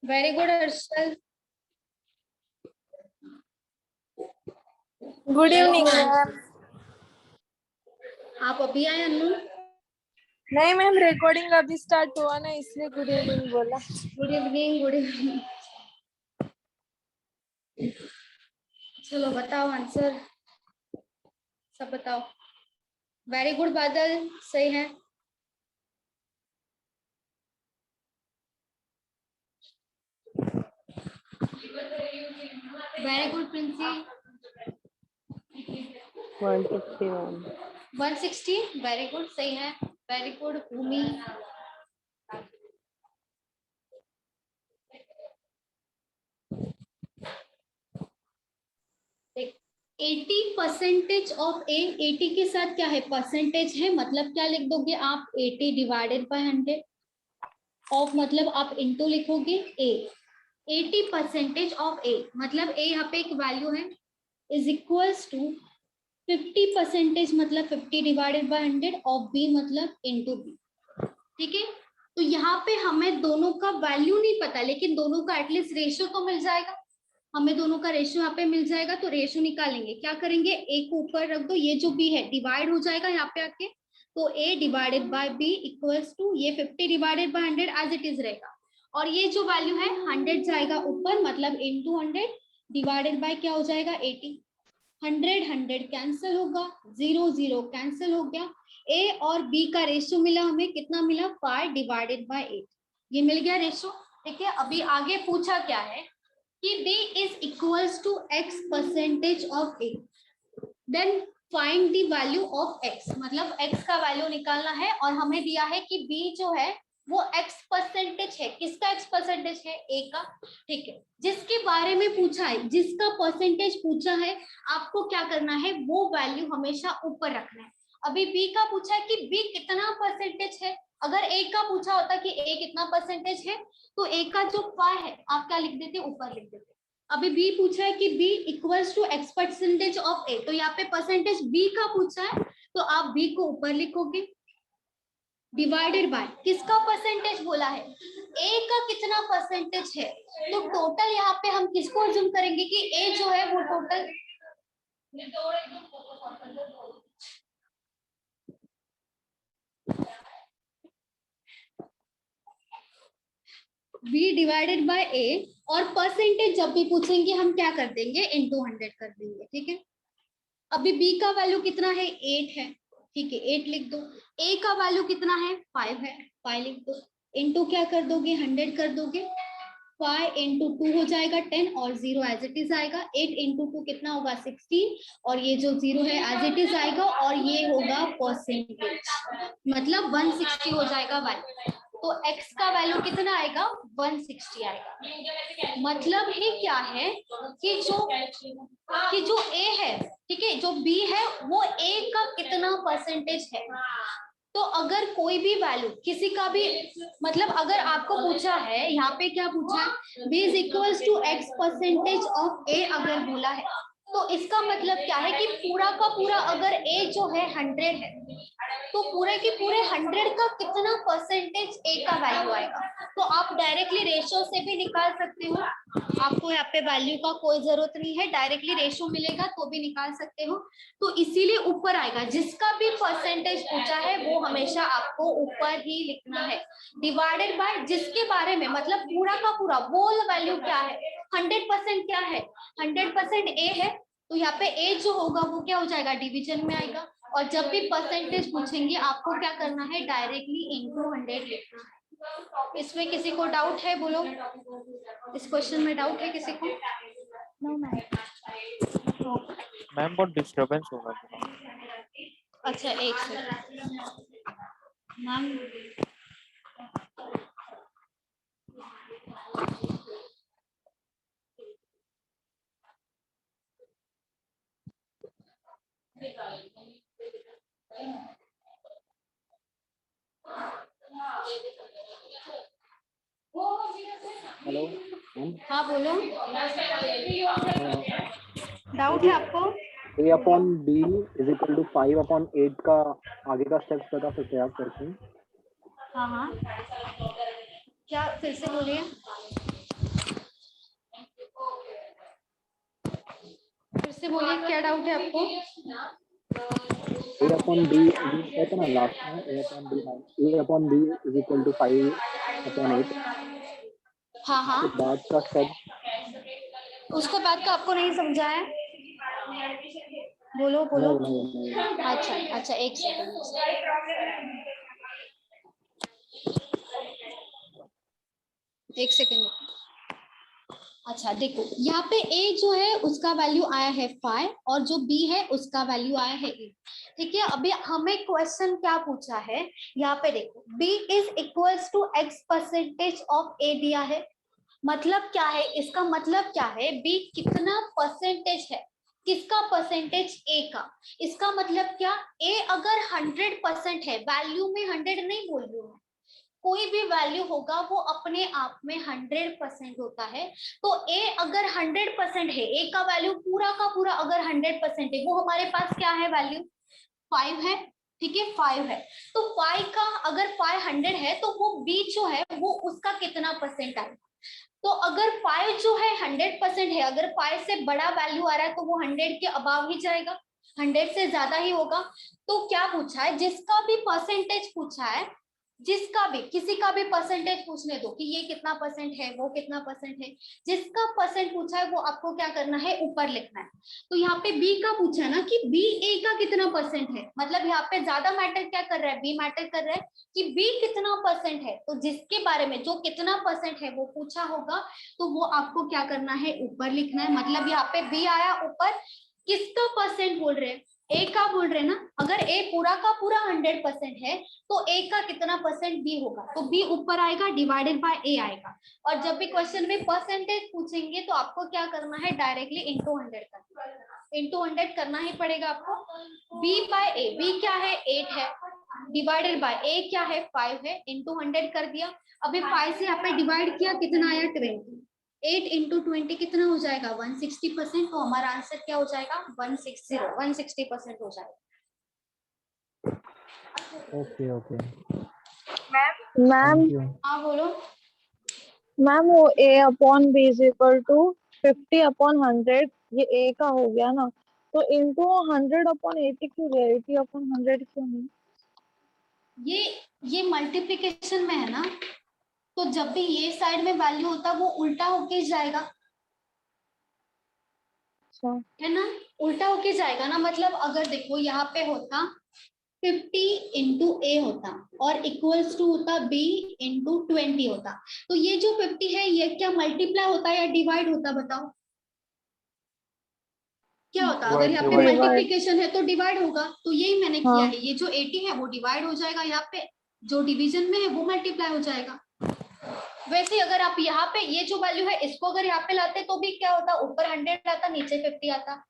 Very good Harshal. Good evening ma'am. आप अभी आए अन्नू? नहीं मैम, रिकॉर्डिंग अभी स्टार्ट हुआ ना, इसलिए गुड इवनिंग बोला। Good evening, good evening. चलो बताओ आंसर, सब बताओ। वेरी गुड बादल, सही है। Very good Princy. 161। 160, very good, सही है। वेरी गुड भूमि। देख, 80% ऑफ ए, 80 के साथ क्या है, परसेंटेज है, मतलब क्या लिख दोगे आप, 80 डिवाइडेड बाय 100 ऑफ, मतलब आप इंटू लिखोगे ए। 80% ऑफ ए मतलब ए यहाँ पे एक वैल्यू है, इज इक्वल्स टू 50% मतलब 50 डिवाइडेड बाय 100 ऑफ बी मतलब इंटू बी। ठीक है, तो यहाँ पे हमें दोनों का वैल्यू नहीं पता, लेकिन दोनों का एटलीस्ट रेशियो तो मिल जाएगा। हमें दोनों का रेशियो यहाँ पे मिल जाएगा, तो रेशियो निकालेंगे। क्या करेंगे, ए को ऊपर रख दो, ये जो बी है डिवाइड हो जाएगा यहाँ पे आके, तो A divided by B equals to ये 50 divided by 100 as it is रहेगा, और ये जो वैल्यू है 100 जाएगा ऊपर, मतलब इनटू 100 डिवाइडेड बाय क्या हो जाएगा 80। 100 100 कैंसिल होगा, 0 0 कैंसिल हो गया। ए और बी का रेशियो मिला हमें, कितना मिला, 5 डिवाइडेड बाय 8, ये मिल गया रेशियो। ठीक है, अभी आगे पूछा क्या है कि b is equals to x percentage of a, then find the value of x, मतलब x का वैल्यू निकालना है, और हमें दिया है कि b जो है वो x परसेंटेज है, किसका x परसेंटेज है, a का। ठीक है, जिसके बारे में पूछा है, जिसका परसेंटेज पूछा है, आपको क्या करना है, वो वैल्यू हमेशा ऊपर रखना है। अभी b का पूछा है कि b कितना परसेंटेज है, अगर a का पूछा होता कि a कितना परसेंटेज है, तो a का जो पाई है आप क्या लिख देते, ऊपर लिख देते। अभी b पूछा है कि b equals to x percentage of a, तो यहाँ पे परसेंटेज b का पूछा है, तो आप b को ऊपर लिखोगे, डिवाइडेड बाय किसका परसेंटेज बोला है, a का कितना परसेंटेज है, तो टोटल यहाँ पे हम किसको अज्यूम करेंगे कि a जो है वो total, b divided by a, और परसेंटेज जब भी पूछेंगे हम क्या कर देंगे, इनटू 100 कर देंगे। ठीक है, अभी b का वैल्यू कितना है, 8 है। ठीक है, 8 लिख दो। a का वैल्यू कितना है, 5 है, 5 लिख दो। इनटू क्या कर दोगे, 100 कर दोगे, 5 इंटू 2 हो जाएगा 10, और 0 एज इट इज आएगा। 8 इंटू 2 कितना होगा, 16, और ये जो 0 है एज इट इज आएगा, और ये होगा परसेंटेज, मतलब 160 हो जाएगा वैल्यू। तो x का वैल्यू कितना आएगा, 160 आएगा। मतलब ही क्या है कि जो a है, ठीक है, जो b है वो a का कितना परसेंटेज है। तो अगर कोई भी वैल्यू किसी का भी, मतलब अगर आपको पूछा है, यहाँ पे क्या पूछा है, b is equals to x percentage of a अगर बोला है, तो इसका मतलब क्या है कि पूरा का पूरा अगर a जो है 100 है, तो पूरे के पूरे 100 का कितना परसेंटेज a का वैल्यू आएगा। तो आप डायरेक्टली रेशियो से भी निकाल सकते हो, आपको यहाँ पे वैल्यू का कोई जरूरत नहीं है, डायरेक्टली रेशियो मिलेगा तो भी निकाल सकते हो। तो इसीलिए ऊपर आएगा, जिसका भी परसेंटेज पूछा है वो हमेशा आपको ऊपर ही लिखना है, डिवाइडेड बाय जिसके बारे में, मतलब पूरा का पूरा होल वैल्यू क्या है, 100% क्या है, 100% a है, तो यहाँ पे a जो होगा वो क्या हो जाएगा, डिवीजन में आएगा। और जब भी परसेंटेज पूछेंगे आपको क्या करना है, डायरेक्टली इंटू 100 लिखना है। इसमें किसी को डाउट है, बोलो, इस क्वेश्चन में डाउट है किसी को? No ma'am. मैम बहुत डिस्टरबेंस हो रहा है। अच्छा, एक सेकंड मैम। हेलो। हाँ बोलो, डाउट है आपको? a upon b is equal to 5 upon 8 का आगे का स्टेप्स बता सकते हैं आप करके? हाँ हाँ, क्या फिर से बोलिए। से बोलिए क्या डाउट है आपको? A upon B ये कहते ना लास्ट में A upon B is equal to 5/8 हाँ हाँ, के बाद का स्टेप उसके बाद का आपको नहीं समझा है? बोलो बोलो। नहीं अच्छा अच्छा, एक सेकंड। एक सेकंड। अच्छा देखो, यहाँ पे a जो है उसका वैल्यू आया है 5 और जो b है उसका वैल्यू आया है 8। ठीक है, अभी हमें क्वेश्चन क्या पूछा है, यहाँ पे देखो b is equals to x percentage of a दिया है। मतलब क्या है, इसका मतलब क्या है, b कितना परसेंटेज है, किसका परसेंटेज, a का। इसका मतलब क्या, a अगर 100% है, वैल्यू में 100 नहीं बोल रही हूँ, कोई भी वैल्यू होगा वो अपने आप में 100% होता है। तो a अगर 100% है, a का वैल्यू पूरा का पूरा अगर 100% है, वो हमारे पास क्या है, वैल्यू 5 है। ठीक है, 5 है। तो 5 का अगर 500 है तो वो b जो है वो उसका कितना परसेंट आएगा। तो अगर 5 जो है 100% है, अगर 5 से बड़ा वैल्यू आ रहा है तो वो 100 के अबाव ही जाएगा, 100 से ज्यादा ही होगा। तो क्या पूछा है, जिसका भी परसेंटेज पूछा है, जिसका भी, किसी का भी परसेंटेज पूछने दो कि ये कितना परसेंट है, वो कितना परसेंट है, जिसका परसेंट पूछा है वो आपको क्या करना है, ऊपर लिखना है। तो यहाँ पे बी का पूछा है ना कि बी ए का कितना परसेंट है, मतलब यहाँ पे ज्यादा मैटर क्या कर रहा है, बी मैटर कर रहा है कि बी कितना परसेंट है। तो जिसके बारे में जो कितना परसेंट है वो पूछा होगा तो वो आपको क्या करना है, ऊपर लिखना है। मतलब यहाँ पे बी आया ऊपर, किसका परसेंट बोल रहे हैं, ए का बोल रहे हैं ना। अगर ए पूरा का पूरा 100% है तो ए का कितना परसेंट बी होगा, तो बी ऊपर आएगा, डिवाइडेड बाय ए आएगा। और जब भी क्वेश्चन में परसेंटेज पूछेंगे तो आपको क्या करना है, डायरेक्टली इंटू 100 करना, इंटू 100 करना ही पड़ेगा आपको। बी बाय ए, बी क्या है 8 है, डिवाइडेड बाय ए क्या है 5 है, इंटू 100 कर दिया। अभी 5 से यहाँ पे डिवाइड किया, कितना आया 20, 8 इंटू 20 कितना हो जाएगा 160%। तो हमारा आंसर क्या हो जाएगा 160% हो जाएगा। Okay okay ma'am thank you. हाँ बोलो। मैम वो a upon b is equal to 50/100, ये a का हो गया ना, तो इंटू 100/80 क्यों गया, 80/100 क्यों नहीं? ये मल्टीप्लिकेशन में है ना, तो जब भी ये साइड में वैल्यू होता वो उल्टा होके जाएगा, अच्छा है ना, उल्टा होके जाएगा ना। मतलब अगर देखो यहाँ पे होता 50 इंटू ए होता और इक्वल्स टू होता b इंटू 20 होता, तो ये जो 50 है ये क्या मल्टीप्लाई होता या डिवाइड होता, बताओ क्या होता। अगर यहाँ पे डिवाइड मल्टीप्लिकेशन है तो डिवाइड होगा, तो यही मैंने किया हाँ है। ये जो 80 है वो डिवाइड हो जाएगा, यहाँ पे जो डिवीजन में है वो मल्टीप्लाई हो जाएगा। वैसे अगर आप यहाँ पे ये जो वैल्यू है इसको अगर यहाँ पे लाते तो भी क्या होता, ऊपर 100 आता, नीचे 50 आता।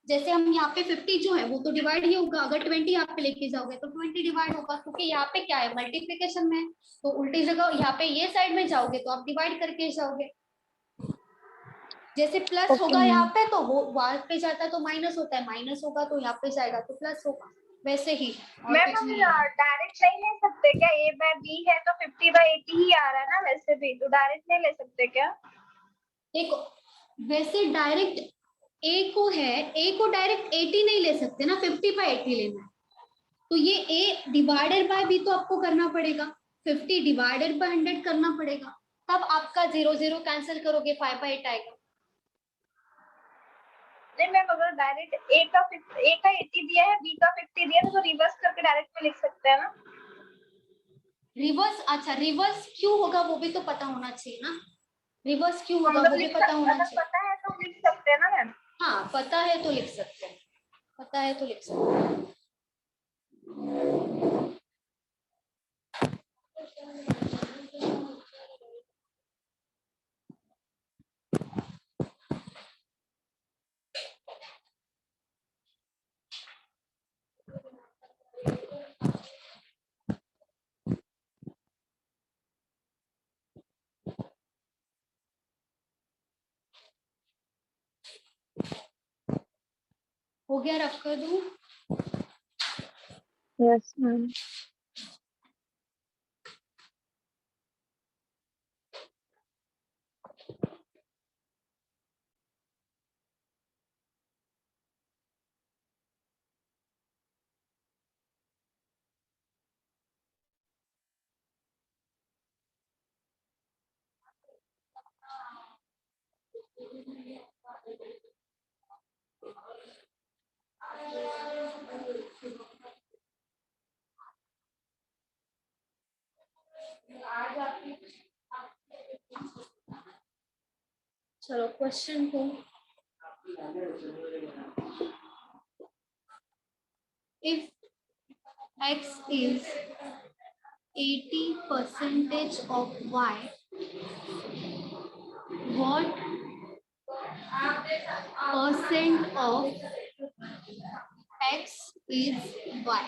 जैसे हम यहाँ पे 50 जो है वो तो डिवाइड ही होगा, अगर 20 यहाँ पे लेके जाओगे तो 20 डिवाइड होगा, क्योंकि यहाँ पे क्या है मल्टीप्लिकेशन में है। तो उल्टी जगह यहाँ पे ये साइड में जाओगे तो आप डिवाइड करके जाओगे। जैसे प्लस ओके होगा यहाँ मैम। पे तो वो वहां पे जाता तो माइनस होता है, माइनस होगा तो यहाँ पे जाएगा तो प्लस होगा, वैसे ही और मैम कुछ हम नहीं है। डायरेक्ट नहीं ले सकते क्या, a बाय b है तो 50/80 ही आ रहा है ना, वैसे भी तो डायरेक्ट नहीं ले सकते क्या? देखो वैसे डायरेक्ट ए को है, ए को डायरेक्ट 80 नहीं ले सकते ना, 50/80 लेना है। तो ये a डिवाइडेड बाय b तो आपको करना पड़ेगा, 50 डिवाइडेड बाय 100 करना पड़ेगा, तब आपका 0 0 कैंसिल करोगे 5/8 आएगा। नहीं मैम, अगर डायरेक्ट a का 80 दिया है, b का 50 दिया है तो रिवर्स करके डायरेक्ट में लिख सकते हैं ना। रिवर्स, अच्छा रिवर्स क्यों होगा वो भी तो पता होना चाहिए ना, रिवर्स क्यों होगा मतलब वो भी पता होना अगर चाहिए। पता है तो लिख सकते हैं ना मैम। हाँ पता है तो लिख सकते हैं, पता है तो लिख सकते हैं। हो गया, रख कर दूं। Yes ma'am. चलो क्वेश्चन को, if x is 80% of y, what percent of x is y?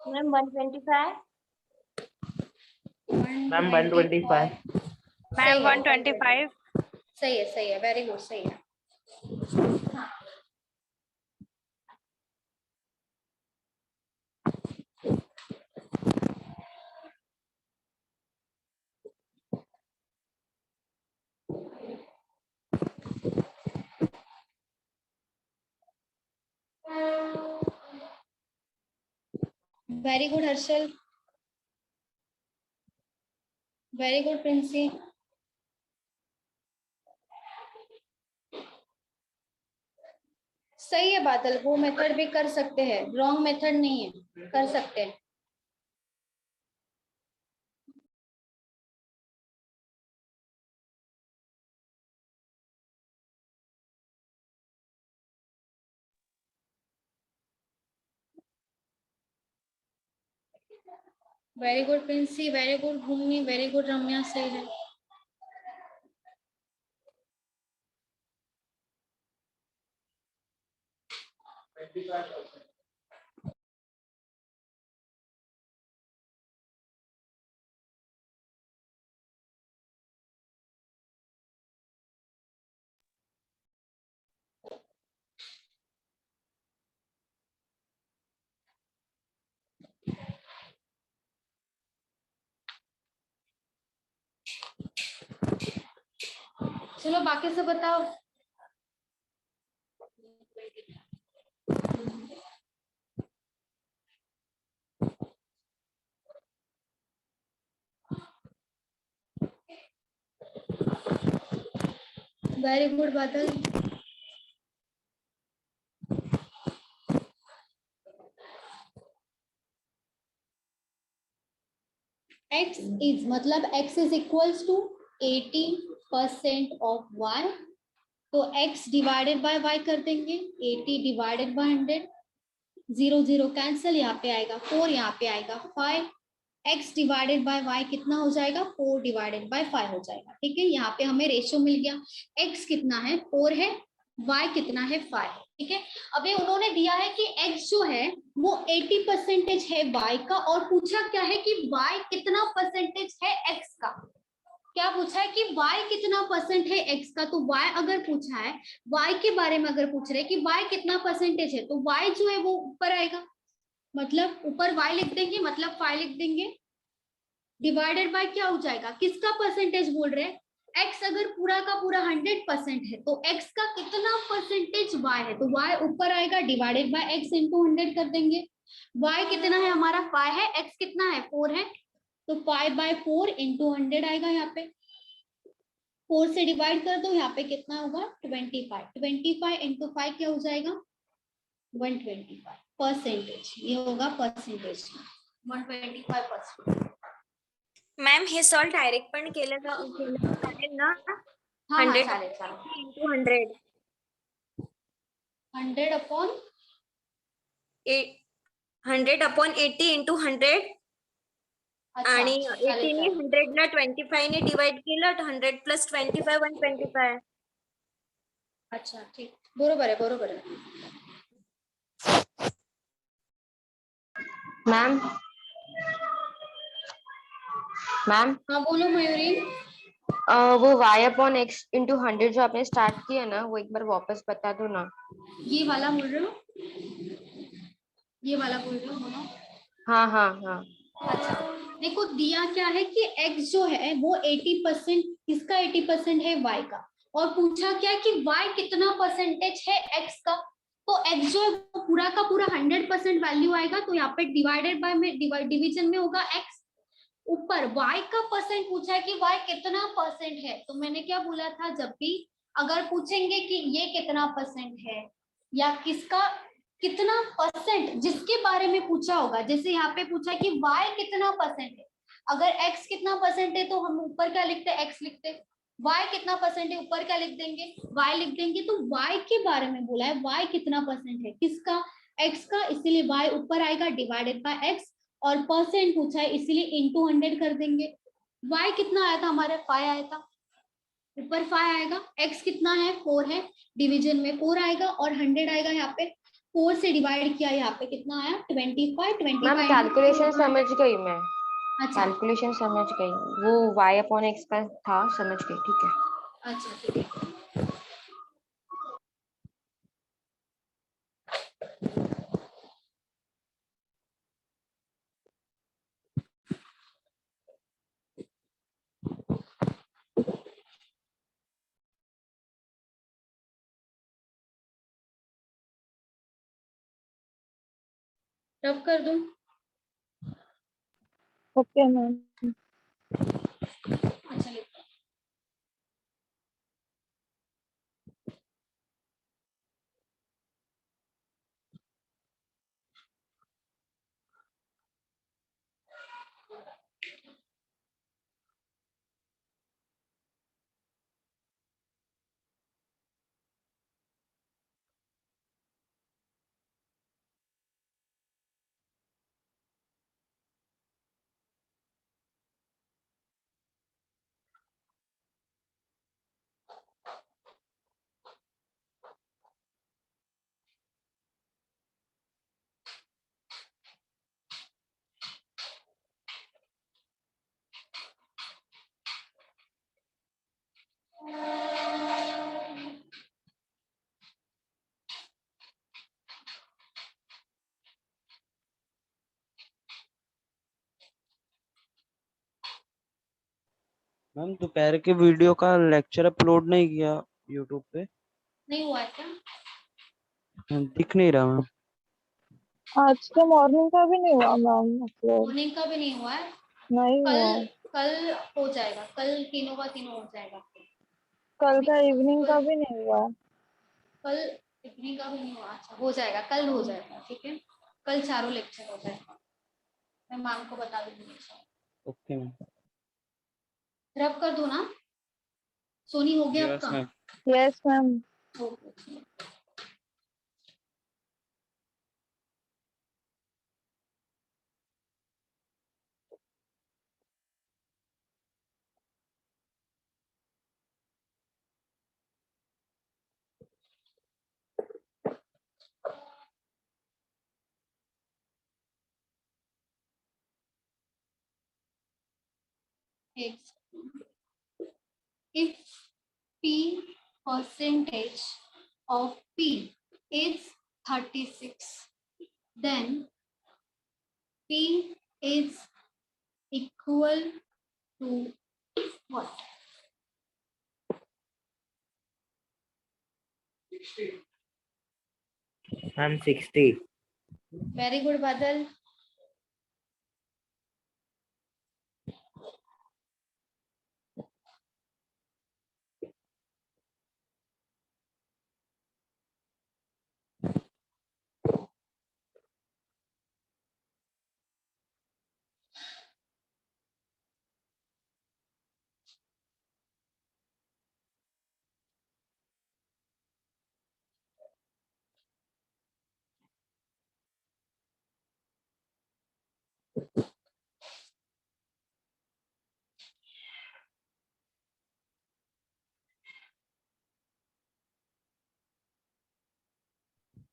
Ma'am 125। Ma'am 125। Ma'am 125। सही है, वेरी गुड, सही है। Very good Harshal, very good Princy. सही है बादल, वो मेथड भी कर सकते हैं, रॉन्ग मेथड नहीं है, कर सकते हैं। Very good Princy, very good Bhumi, very good Ramya, सही है। चलो बाकी से बताओ। Very good Badal. x is मतलब x is equals to 80% of y, तो x डिवाइडेड बाय y कर देंगे, 80 डिवाइडेड बाय 100, 0 0 कैंसिल, यहाँ पे आएगा 4, यहाँ पे आएगा 5, x डिवाइडेड बाय y कितना हो जाएगा, 4 डिवाइडेड बाय 5 हो जाएगा। ठीक है, यहाँ पे हमें रेशियो मिल गया, x कितना है 4 है, y कितना है 5 है। ठीक है, अभी उन्होंने दिया है कि x जो है वो 80% है y का, और पूछा क्या है कि y कितना परसेंटेज है x का। क्या पूछा है कि y कितना परसेंट है x का, तो y अगर पूछा है, y के बारे में अगर पूछ रहे हैं कि y कितना परसेंटेज है, तो y जो है वो ऊपर आएगा, मतलब ऊपर y लिख देंगे, मतलब 5 लिख देंगे, डिवाइडेड बाय क्या हो जाएगा, किसका परसेंटेज बोल रहे हैं, x अगर पूरा का पूरा 100% है तो x का कितना परसेंटेज y है, तो y ऊपर आएगा, डिवाइडेड बाय x इंटू 100 कर देंगे। y कितना है हमारा 5 है, x कितना है 4 है, तो 5/4 इंटू 100 आएगा, यहाँ पे 4 से डिवाइड कर दो, यहाँ पे कितना होगा 25, 25 इंटू 5 क्या हो जाएगा 125 परसेंटेज, ये होगा परसेंटेज 125%। मॅम हे सॉल्व डायरेक्ट पण केलं चालेल ना? हाँ 100 चालेल, into 100 100/80 into 100 आणि 80 ने 100 ला 25 ने डिवाइड केलं, 100 + 25 125. अच्छा ठीक, बरोबर आहे, बरोबर आहे। मैम हाँ बोलो मयूरी। वो y/x into 100 जो आपने स्टार्ट किया ना, वो एक बार वापस बता दो ना। ये वाला बोल रहे हो, ये वाला बोल रहे हो बोलो। हाँ हाँ हाँ। अच्छा देखो, दिया क्या है कि x जो है वो 80%, किसका 80% है y का, और पूछा क्या कि y कितना परसेंटेज है x का, तो x जो है वो पूरा का पूरा 100% वैल्यू आएगा, तो यहाँ पे डिवाइडेड बाय में डिवीजन में होगा x, ऊपर y का परसेंट पूछा है कि y कितना परसेंट है, तो मैंने क्या बोला था, जब भी अगर पूछेंगे कि ये कितना परसेंट है या किसका कितना परसेंट, जिसके बारे में पूछा होगा, जैसे यहाँ पे पूछा कि y कितना परसेंट है, अगर x कितना परसेंट है तो हम ऊपर क्या लिखते हैं, x लिखते हैं, y कितना परसेंट है ऊपर क्या लिख देंगे, y लिख देंगे। तो y के बारे में बोला है, y कितना परसेंट है किसका, x का, इसीलिए y ऊपर आएगा डिवाइडेड बाय x, और परसेंट पूछा है इसीलिए इंटू 100 कर देंगे। y कितना आया था हमारे, 5 आया था, ऊपर 5 आएगा, x कितना है 4 है, डिवीजन में 4 आएगा और 100 आएगा, यहाँ पे 4 से डिवाइड किया, यहाँ पे कितना आया 25, मैम 25 कैलकुलेशन समझ गई मैं, अच्छा कैलकुलेशन समझ गई, वो y अपॉन x का था, समझ गई, ठीक है। अच्छा ठीक है। रब कर दूं, ओके मैम। अच्छा लिखो। मैम दोपहर के वीडियो का लेक्चर अपलोड नहीं किया यूट्यूब पे, नहीं हुआ है क्या, दिख नहीं रहा मैम। आज के मॉर्निंग का भी नहीं हुआ मैम अपलोड। मॉर्निंग का भी नहीं हुआ है, नहीं कल हुआ। कल हो जाएगा, कल तीनों का तीनों हो जाएगा। कल का इवनिंग का भी नहीं हुआ। कल इवनिंग का भी नहीं हुआ, अच्छा हो जाएगा, कल हो जाएगा, ठीक है, कल चारों लेक्चर हो जाएगा, मैं मैम को बता दूंगी। Okay ma'am. रब कर दो ना, सोनी हो गया यस आपका, ma'am. Yes ma'am. Okay. If P percentage of P is 36, then P is equal to what? Ma'am 60। Very good, Badal.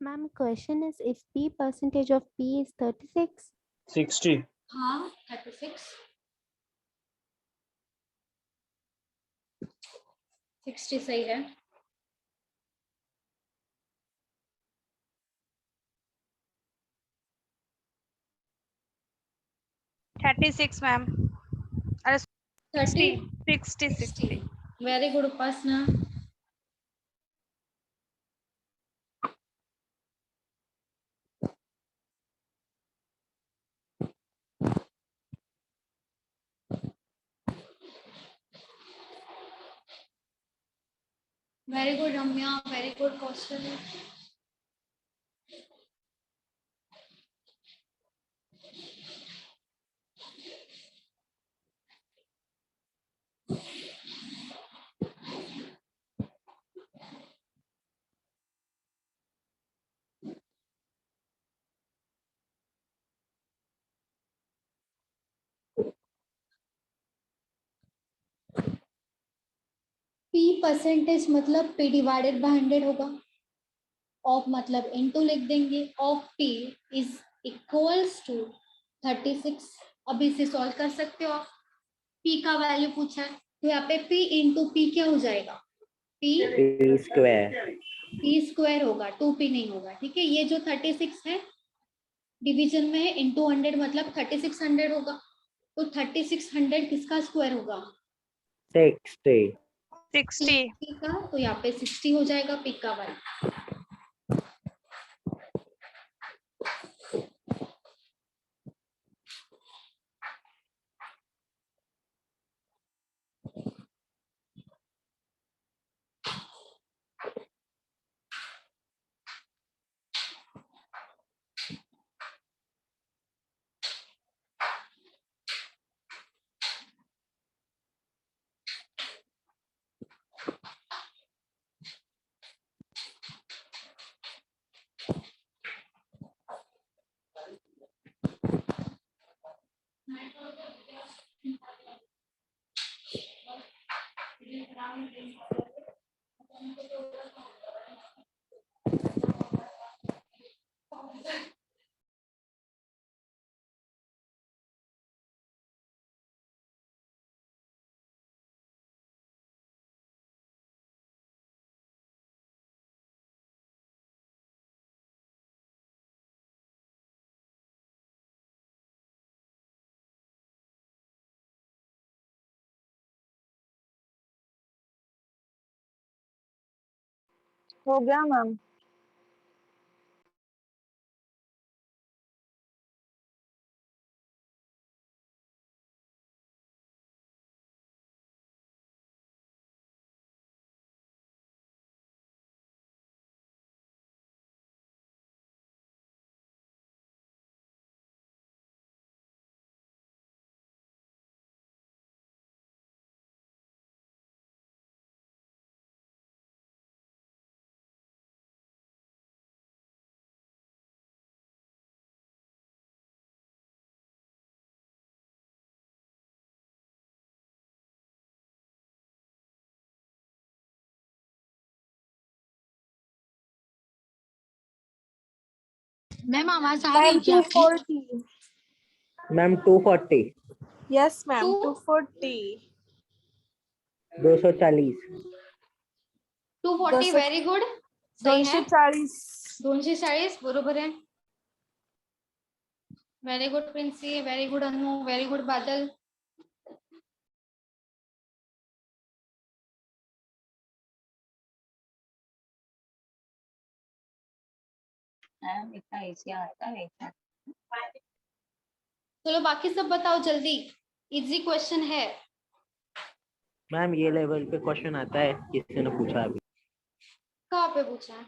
Ma'am, question is if P percentage of P is 36. 60। हाँ 36, 60 सही है। थर्टी सिक्स मैम, अरे 30, 60 60। Very good Upasana. Very good Ramya, very good Kaushal. P percentage मतलब P divided by 100 होगा। Of मतलब into लिख देंगे। Of P is equals to 36। अब इसे सॉल्व कर सकते हो आप। P का वैल्यू पूछा है तो यहाँ पे P इंटू P क्या हो जाएगा? P स्क्वायर होगा, 2P नहीं होगा। ठीक है, ये जो 36 है डिवीजन में है, इंटू 100 मतलब 3600 होगा। तो 3600 किसका स्क्वायर होगा? 60 60 का। तो यहाँ पे 60 हो जाएगा P का वैल्यू। हो गया मैम। मैम आवाज आ रही है मैम क्या आपकी? 240। Ma'am 240 yes ma'am Two- 240। 240 240 very good, सही है। 240। 240 बरोबर है। Very good Princy, very good Anu, very good Badal. इतना ऐसे आता है ऐसा। चलो बाकी सब बताओ जल्दी, इजी क्वेश्चन है। मैम ये लेवल पे क्वेश्चन आता है, किसी ने पूछा अभी। कहाँ पे पूछा है?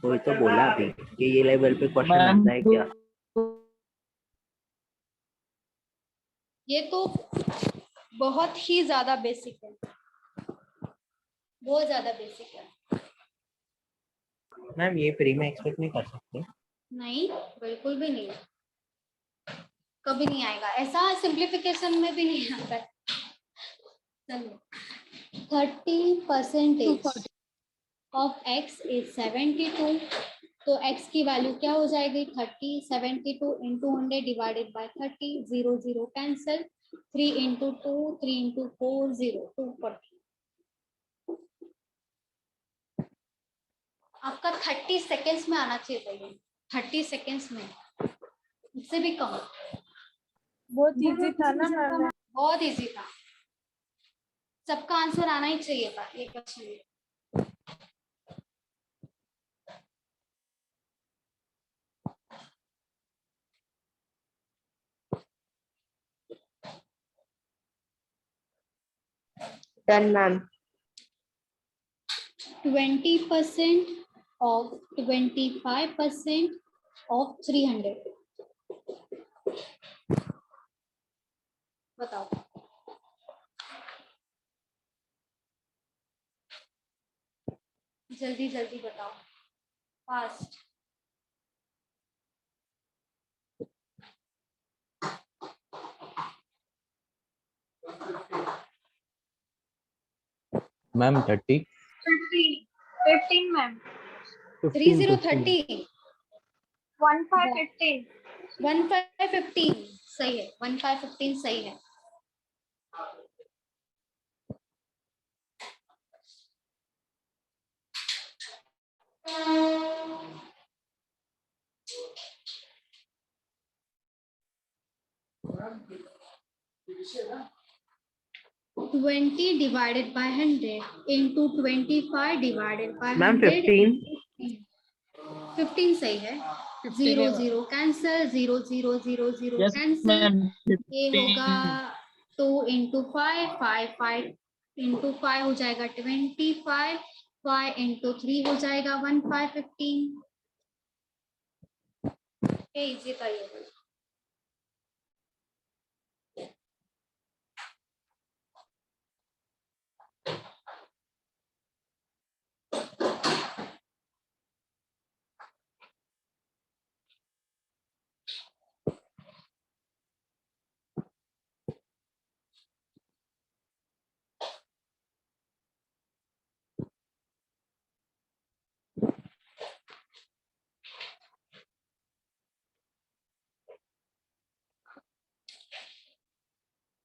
वही तो बोला अभी कि ये लेवल पे क्वेश्चन आता है क्या। ये तो बहुत ही ज्यादा बेसिक है, बहुत ज्यादा बेसिक है। मैम ये फ्री में एक्सपेक्ट नहीं कर सकते। नहीं, बिल्कुल भी नहीं, कभी नहीं आएगा ऐसा, सिंप्लीफिकेशन में भी नहीं आता है। चलो, 30% ऑफ x इज 72। तो x की वैल्यू क्या हो जाएगी? 30, 72 into 100 divided bye 30, 0 0 cancel, 3 into 2, 3 into 4, 0, 240। आपका 30 सेकेंड्स में आना चाहिए था ये, 30 सेकेंड्स में, इससे भी कम। बहुत इजी था ना मैम। बहुत इजी था, सबका आंसर आना ही चाहिए था ये क्वेश्चन में। Done ma'am. 20% of 25% of 300. बताओ. जल्दी जल्दी बताओ, फास्ट. मैम 30. 15 मैम. 3030 1515. 1515 सही है. 1515 सही है. Twenty divided by 100 into 25 divided by 100. Ma'am 15. 15 सही है. 0 0 कैंसल. 0 0 0 0 कैंसल. ये होगा 2 into 5 5 5 into 5 हो जाएगा 25. 5 into 3 हो जाएगा 1 5 15. इजी था ये.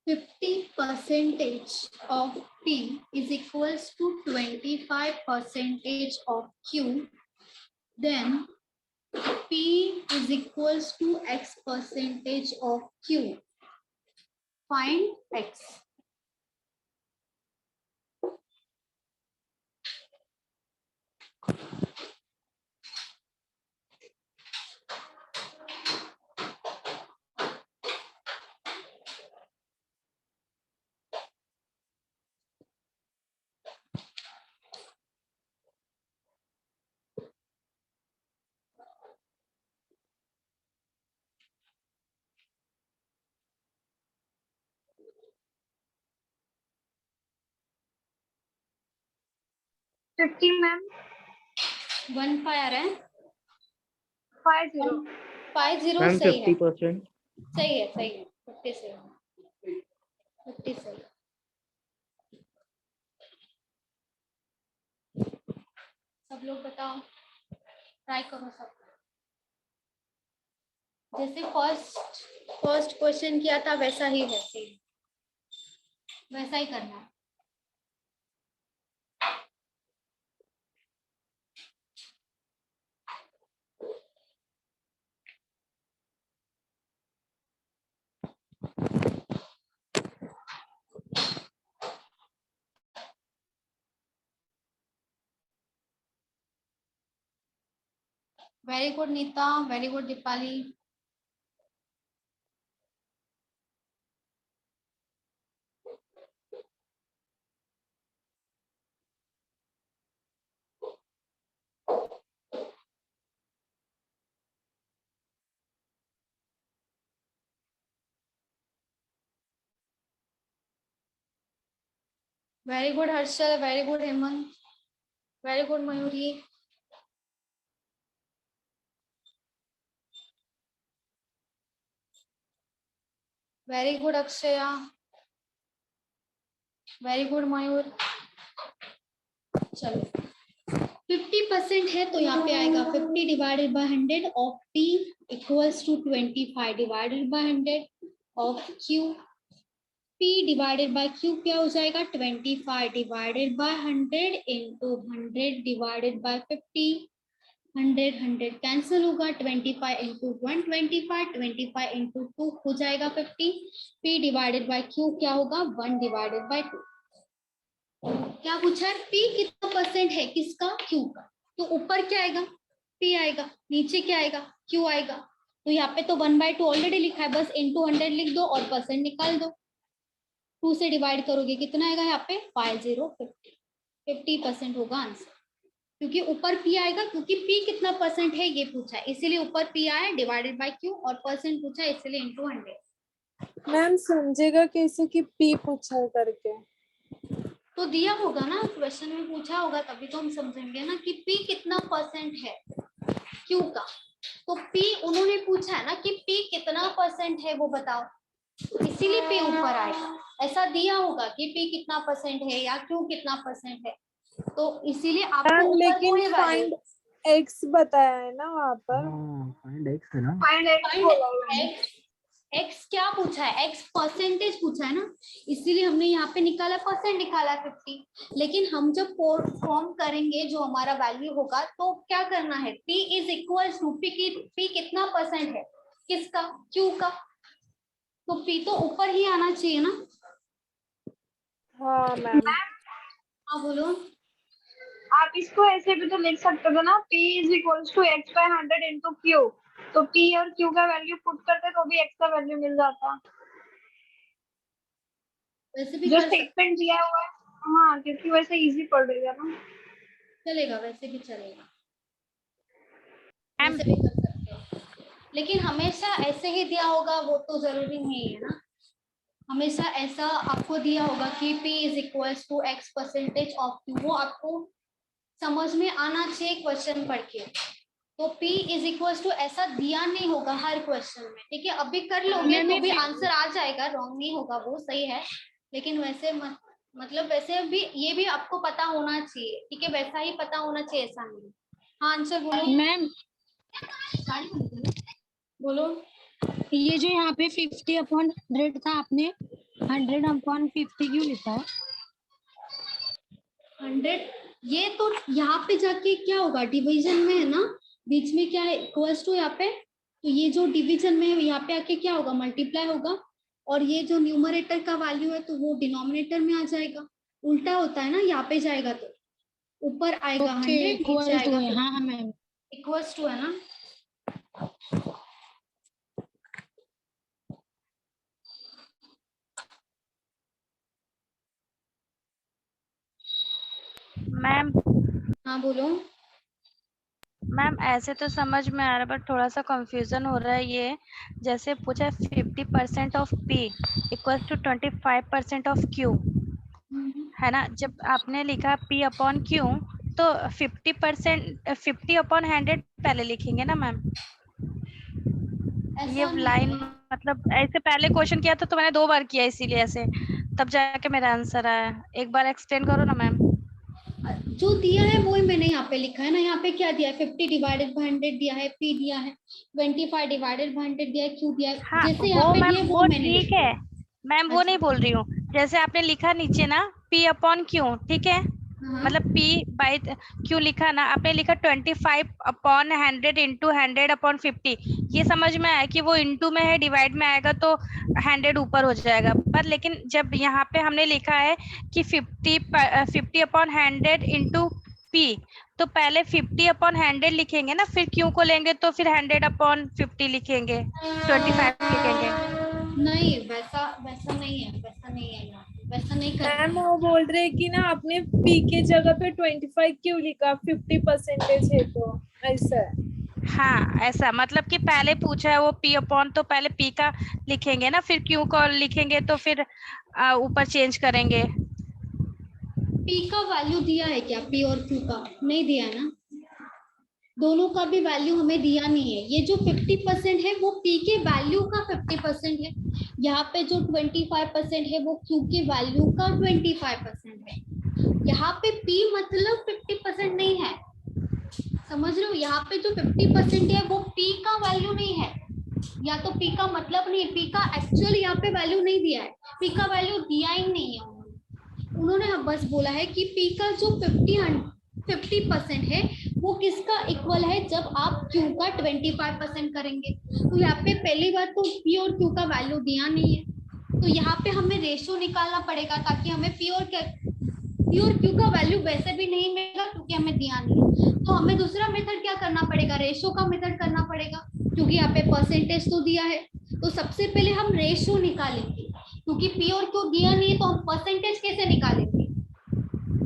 %% of P is equals to 25% of Q. Then P is equals to X percentage of Q. Find X. Fifty ma'am. 1 5 आ रहा है. 50. 50 मैम सही है. 50%. सही है. सही है. 50 सही है. 50 सही है. सब लोग बताओ. ट्राई करो सब. जैसे फर्स्ट क्वेश्चन किया था वैसा ही है. वैसा ही करना है. Very good Nita. Very good Deepali. Very good Harshal. Very good Hemant. Very good Mayuri. Very good Akshaya. Very good Mayur. चलो 50% है तो यहाँ पे आएगा 50 divided by 100 of P equals to 25 divided by 100 of Q. P divided by Q क्या हो जाएगा? 25 divided by 100 into 100 divided by 50. 100 cancel होगा. 25 इंटू 1 25. 25 इंटू 2 हो जाएगा 50. P डिवाइडेड बाय Q क्या होगा? 1 डिवाइडेड बाय 2. क्या पूछा है? P कितना परसेंट है किसका? Q का. तो ऊपर क्या आएगा? P आएगा. नीचे क्या आएगा? Q आएगा. तो यहाँ पे तो 1/2 ऑलरेडी लिखा है, बस इंटू 100 लिख दो और परसेंट निकाल दो. 2 से डिवाइड करोगे कितना आएगा यहाँ पे? 50 50% होगा आंसर. क्योंकि ऊपर P आएगा, क्योंकि P कितना परसेंट है ये पूछा है, इसीलिए ऊपर P आया डिवाइडेड बाय Q, और परसेंट पूछा है इसीलिए इंटू 100। मैम समझेगा कैसे कि पी पूछा है करके? तो दिया होगा ना, क्वेश्चन में पूछा होगा, तभी तो हम समझेंगे ना कि P कितना परसेंट है Q का। तो P उन्होंने पूछा है ना कि P कितना परसेंट है वो बताओ, इसीलिए P ऊपर आएगा। ऐसा दिया होगा कि P कितना परसेंट है या Q कितना परसेंट है, तो इसीलिए आपको मैम ऊपर लेकिन थोड़ी फाइंड वैल्यू एक्स बताया है ना वहाँ पर। फाइंड एक्स है ना। फाइंड एक्स बोला हुआ है। एक्स क्या पूछा है, एक्स परसेंटेज पूछा है ना, इसीलिए हमने यहाँ पे निकाला परसेंट, निकाला 50। लेकिन हम जब फॉर्म करेंगे जो हमारा वैल्यू होगा तो क्या करना है, P is equal to P कितना परसेंट है किसका, Q का, तो P तो ऊपर ही आना चाहिए ना। हाँ मैम। हाँ बोलो। आप इसको ऐसे भी तो लिख सकते हो ना, P is equal to x by 100 into Q. तो P और Q का वैल्यू पुट करते तो भी x का वैल्यू मिल जाता। वैसे भी जो कर सकते, स्टेटमेंट दिया हुआ है, हाँ क्योंकि वैसे इजी पड़ेगा ना। चलेगा, वैसे भी चलेगा, वैसे भी कर सकते हो। लेकिन हमेशा ऐसे ही दिया होगा वो तो जरूरी नहीं है ना, हमेशा ऐसा आपको दिया होगा कि P is equal to x percentage of Q, वो आपको समझ में आना चाहिए क्वेश्चन पढ़ के। तो P इज इक्वल टू ऐसा दिया नहीं होगा हर क्वेश्चन में, ठीक है, अभी कर लोगे तो भी आंसर आ जाएगा, रॉन्ग नहीं होगा, वो सही है। लेकिन वैसे मतलब वैसे भी ये भी आपको पता होना चाहिए, ठीक है, वैसा ही पता होना चाहिए, ऐसा नहीं। हाँ आंसर बोलो मैम। बोलो। ये जो यहाँ पे 50/100 था, आपने 100/50 क्यों लिखा है? 100 ये तो यहाँ पे जाके क्या होगा, डिवीजन में है ना, बीच में क्या है इक्वल्स टू, यहाँ पे तो ये जो डिवीजन में है यहाँ पे आके क्या होगा, मल्टीप्लाई होगा, और ये जो न्यूमरेटर का वैल्यू है तो वो डिनोमिनेटर में आ जाएगा, उल्टा होता है ना, यहाँ पे जाएगा तो ऊपर आएगा 100, नीचे आएगा 50। हाँ मैम। इक्वल्स टू है ना। मैम। हाँ बोलो। मैम ऐसे तो समझ में आ रहा है बट थोड़ा सा कंफ्यूजन हो रहा है। ये जैसे पूछा 50% of P equal to 25% of Q, है ना। जब आपने लिखा P अपॉन Q तो 50/100 पहले लिखेंगे ना मैम। ये लाइन मतलब ऐसे पहले क्वेश्चन किया था तो मैंने 2 बार किया, इसीलिए ऐसे तब जाके मेरा आंसर आया। एक बार एक्सप्लेन करो ना मैम। जो दिया है वो ही मैंने यहाँ पे लिखा है ना, यहाँ पे क्या दिया है, 50 डिवाइडेड बाय 100 दिया है, P दिया है, 25 डिवाइडेड बाय 100 दिया है, Q दिया है। हाँ, जैसे यहाँ पे दिया वो मैंने ठीक है मैम, वो नहीं बोल रही हूँ। जैसे आपने लिखा नीचे ना P अपॉन Q, ठीक है, मतलब P बाई Q लिखा ना, आपने लिखा 25/100 इंटू 100/50। ये समझ में आया कि वो इंटू में है, डिवाइड में आएगा तो 100 ऊपर हो जाएगा। पर लेकिन जब यहाँ पे हमने लिखा है कि 50/100 इंटू P, तो पहले 50/100 लिखेंगे ना, फिर Q को लेंगे तो फिर 100/50 लिखेंगे, 25 लिखेंगे। नहीं वैसा नहीं है, वैसा नहीं है यहाँ, वैसा नहीं करना है। मैम वो बोल रहे कि ना आपने P के जगह पे 25 क्यों लिखा, 50% है तो ऐसा है। हाँ ऐसा मतलब कि पहले पूछा है वो P अपॉन, तो पहले P का लिखेंगे ना, फिर Q को लिखेंगे तो फिर ऊपर चेंज करेंगे। P का वैल्यू दिया है क्या, P और Q का नहीं दिया है ना, दोनों का भी वैल्यू हमें दिया नहीं है। ये जो 50% है वो P के वैल्यू का 50% है, यहाँ पे जो 25% है वो Q के वैल्यू का 25% है। यहाँ पे P मतलब 50% नहीं है, समझ रहे हो, यहाँ पे जो 50% है वो P का वैल्यू नहीं है, या तो P का मतलब नहीं, P का एक्चुअल यहाँ पे वैल्यू नहीं दिया है, P का वैल्यू दिया ही नहीं है उन्होंने बस बोला है कि P का जो 50% है वो किसका इक्वल है, जब आप Q का 25% करेंगे। तो यहाँ पे पहली बात तो P और Q का वैल्यू दिया नहीं है, तो यहाँ पे हमें रेशो निकालना पड़ेगा ताकि हमें P और Q का वैल्यू वैसे भी नहीं मिलेगा क्योंकि हमें दिया नहीं है। तो हमें दूसरा मेथड क्या करना पड़ेगा, रेशो का मेथड करना पड़ेगा, क्योंकि यहाँ पे परसेंटेज तो दिया है। तो सबसे पहले हम रेशो निकालेंगे, क्योंकि P और Q दिया नहीं है तो हम परसेंटेज कैसे निकालेंगे।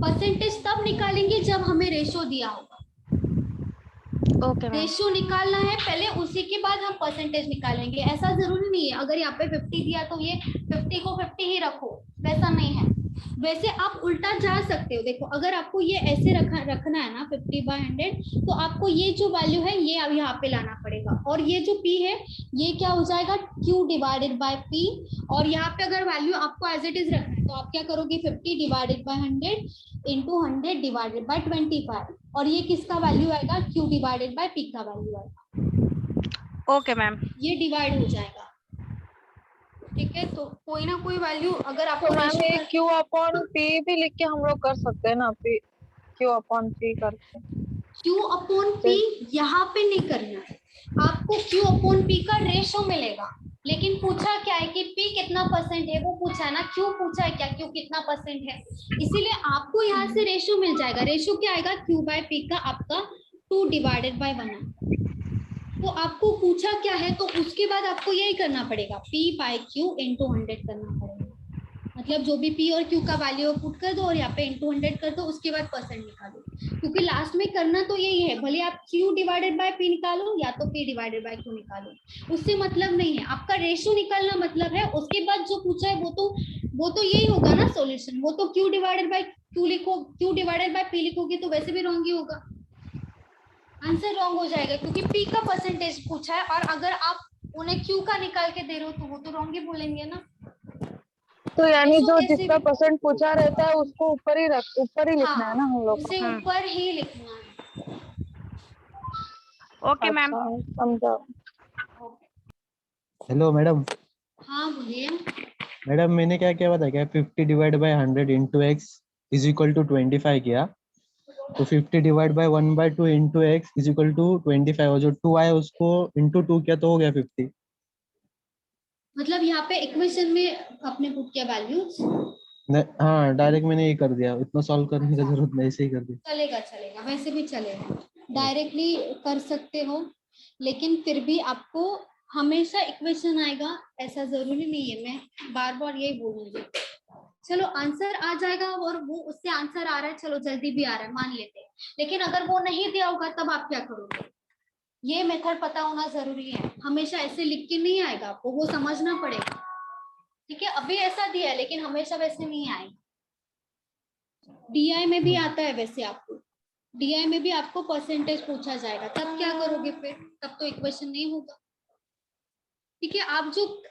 परसेंटेज तब निकालेंगे जब हमें रेशो दिया होगा। Okay ma'am. रेशियो निकालना है पहले, उसी के बाद हम परसेंटेज निकालेंगे। ऐसा जरूरी नहीं है अगर यहाँ पे 50 दिया तो ये 50 को 50 ही रखो, वैसा नहीं है। वैसे आप उल्टा जा सकते हो। देखो अगर आपको ये ऐसे रखना है ना 50/100, तो आपको ये जो वैल्यू है ये अब यहाँ पे लाना पड़ेगा, और ये जो p है ये क्या हो जाएगा q डिवाइडेड बाय p। और यहाँ पे अगर वैल्यू आपको एज इट इज रखना है तो आप क्या करोगे 50/100 इंटू 100 डिवाइडेड बाय 25, और ये किसका वैल्यू आएगा q डिवाइडेड बाय p का वैल्यू आएगा। Okay ma'am. ये डिवाइड हो जाएगा, ठीक है। तो कोई ना कोई वैल्यू अगर आपको तो मैम ये q अपॉन p भी लिख के हम लोग कर सकते हैं ना, p q अपॉन p करके। q अपॉन p यहाँ पे नहीं करना है आपको, q अपॉन p का रेशो मिलेगा। लेकिन पूछा क्या है कि p कितना परसेंट है वो पूछा है ना, q पूछा है क्या q कितना परसेंट है, इसीलिए आपको यहाँ से रेशो मिल जाएगा। रेशो क्या आएगा q बाय p का आपका 2 डिवाइडेड बाय 1। तो आपको पूछा क्या है तो उसके बाद आपको यही करना पड़ेगा p बाय q इंटू 100 करना पड़ेगा। मतलब जो भी p और q का वैल्यू पुट कर दो और यहाँ पे इंटू 100 कर दो, उसके बाद परसेंट निकालो, क्योंकि लास्ट में करना तो यही है। भले आप q डिवाइडेड बाय p निकालो या तो p डिवाइडेड बाय q निकालो, उससे मतलब नहीं है। आपका रेशियो निकालना मतलब है। उसके बाद जो पूछा है वो तो यही होगा ना सॉल्यूशन। वो तो q डिवाइडेड बाय q लिखो, q डिवाइडेड बाय p लिखोगे तो वैसे भी रॉन्ग ही होगा, आंसर रॉन्ग हो जाएगा, क्योंकि p का परसेंटेज पूछा है और अगर आप उन्हें q का निकाल के दे रहे हो तो वो तो रॉन्ग ही बोलेंगे ना। तो यानी रेशो जो कैसे जितना भी परसेंट पूछा रहता है उसको ऊपर ही लिखना है ना हम लोग को। उसे ऊपर ही लिखना है। Okay ma'am. अच्छा समझा। Hello madam. हाँ बोलिए। मैडम मैंने क्या क्या बताया, क्या 50 divide by 100 into x is equal to 25 किया, तो 50 divide by 1/2 into x is equal to 25, और जो 2 आया उसको इंटू 2 किया तो हो गया 50। मतलब यहाँ पे इक्वेशन में अपने पुट किया वैल्यूज। हाँ डायरेक्ट मैंने ये कर दिया, इतना सॉल्व करने की जरूरत नहीं, ऐसे ही कर दिया। चलेगा वैसे भी चलेगा, डायरेक्टली कर सकते हो, लेकिन फिर भी आपको हमेशा इक्वेशन आएगा ऐसा जरूरी नहीं है। मैं बार बार यही बोलूंगी। चलो आंसर आ जाएगा, और वो उससे आंसर आ रहा है, चलो जल्दी भी आ रहा है मान लेते हैं, लेकिन अगर वो नहीं दिया होगा तब आप क्या करोगे, ये मेथड पता होना जरूरी है। हमेशा ऐसे लिख के नहीं आएगा आपको, वो समझना पड़ेगा, ठीक है। अभी ऐसा दिया है लेकिन हमेशा वैसे नहीं आएगा। डीआई में भी आता है वैसे, आपको डीआई में भी आपको परसेंटेज पूछा जाएगा, तब क्या करोगे फिर, तब तो इक्वेशन नहीं होगा, ठीक है।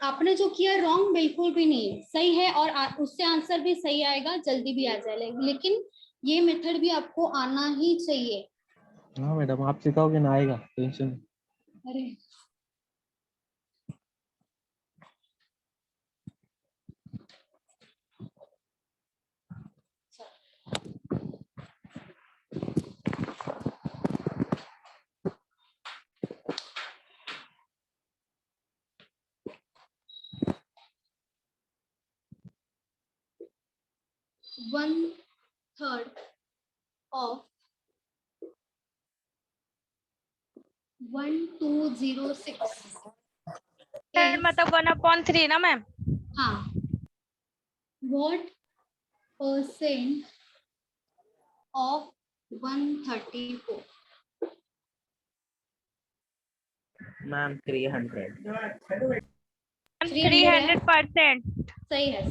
आपने जो किया रॉन्ग बिल्कुल भी नहीं है, सही है, और उससे आंसर भी सही आएगा, जल्दी भी आ जाएगा, लेकिन ये मेथड भी आपको आना ही चाहिए। हाँ मैडम आप सिखाओगे ना, आएगा, टेंशन। अरे वन थर्ड ऑफ 1206 मतलब 1/3 ना मैम। हाँ, what percent of 134? मैम 300। 300%। सही है।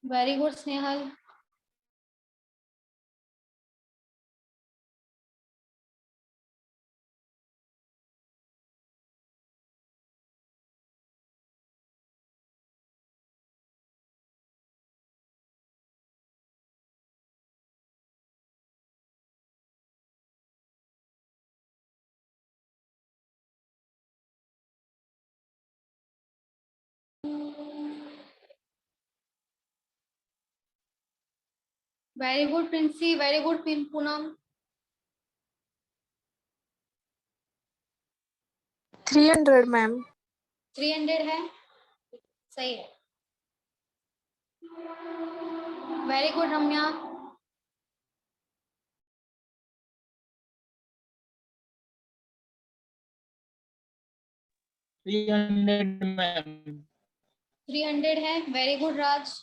Very good Snehal. Very good Princy, very good Poonam. 300 ma'am. 300 है, सही है। वेरी गुड रम्या। 300 मैम। 300 है, very good Raj.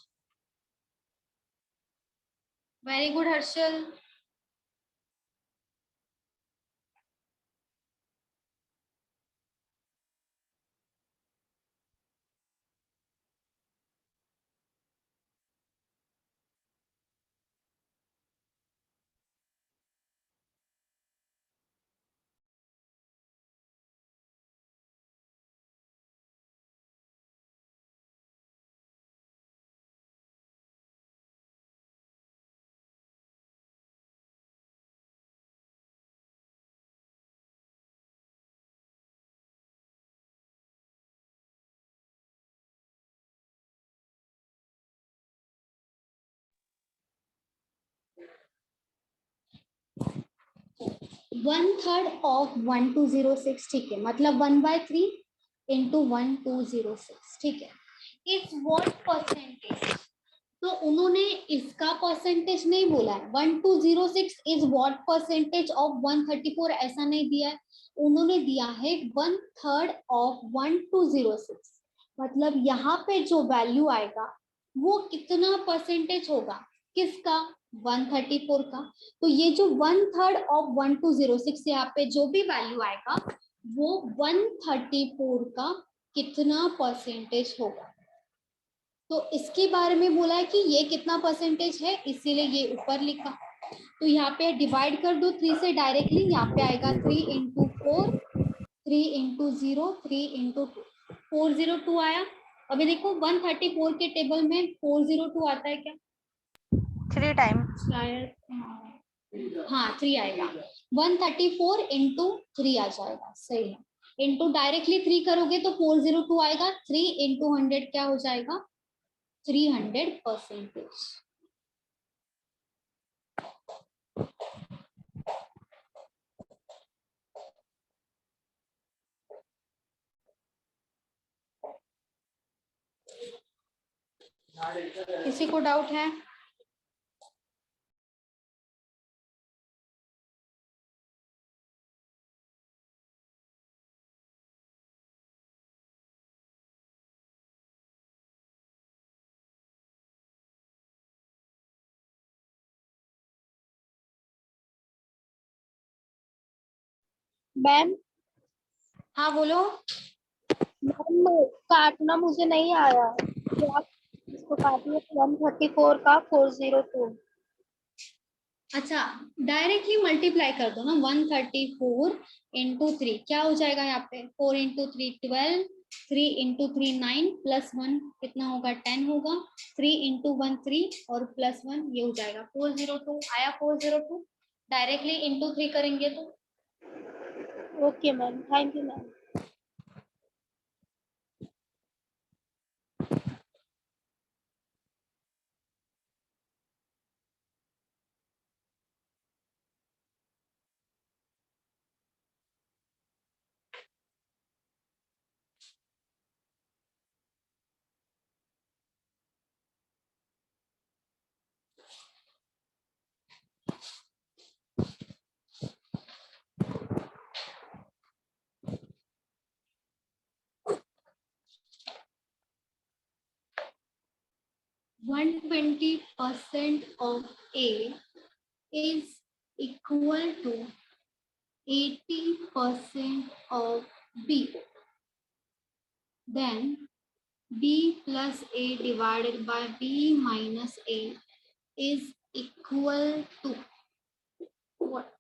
Very good Harshal. One third of 1206, ठीक है, मतलब 1/3 इंटू 1206, ठीक है। इस व्हाट परसेंटेज, तो उन्होंने इसका परसेंटेज नहीं बोला है। 1206 इज व्हाट परसेंटेज ऑफ 134, ऐसा नहीं दिया है, उन्होंने दिया है 1/3 ऑफ 1206, मतलब यहाँ पे जो वैल्यू आएगा वो कितना परसेंटेज होगा, किसका, 134 का। तो ये जो 1/3 ऑफ 1206, यहाँ पे जो भी वैल्यू आएगा वो 134 का कितना परसेंटेज होगा। तो इसके बारे में बोला है कि ये कितना परसेंटेज है, इसीलिए ये ऊपर लिखा। तो यहाँ पे डिवाइड कर दो 3 से डायरेक्टली, यहाँ पे आएगा 3 इंटू 4, 3 इंटू 0, 3 इंटू 2, 402 आया। अभी देखो 134 के टेबल में 402 आता है क्या, 3 टाइम शायद, हाँ 3 आएगा। 134 इंटू 3 आ जाएगा, सही है। इंटू डायरेक्टली 3 करोगे तो 402 आएगा, 3 इंटू 100 क्या हो जाएगा, 300%। किसी को डाउट है? मैम हाँ बोलो। मैम काटना मुझे नहीं आया, तो आप इसको काटिए 134 का 402। अच्छा, डायरेक्टली मल्टीप्लाई कर दो ना, 134 इंटू 3 क्या हो जाएगा, यहाँ पे 4 इंटू 3 12, 3 इंटू 3 9, प्लस 1 कितना होगा, 10 होगा, 3 इंटू 1 3 और प्लस 1 ये हो जाएगा 402 आया। 402 डायरेक्टली इंटू 3 करेंगे तो। Okay ma'am, thank you ma'am. One 120% of A is equal to 80% of B. Then B plus A divided by B minus A is equal to what?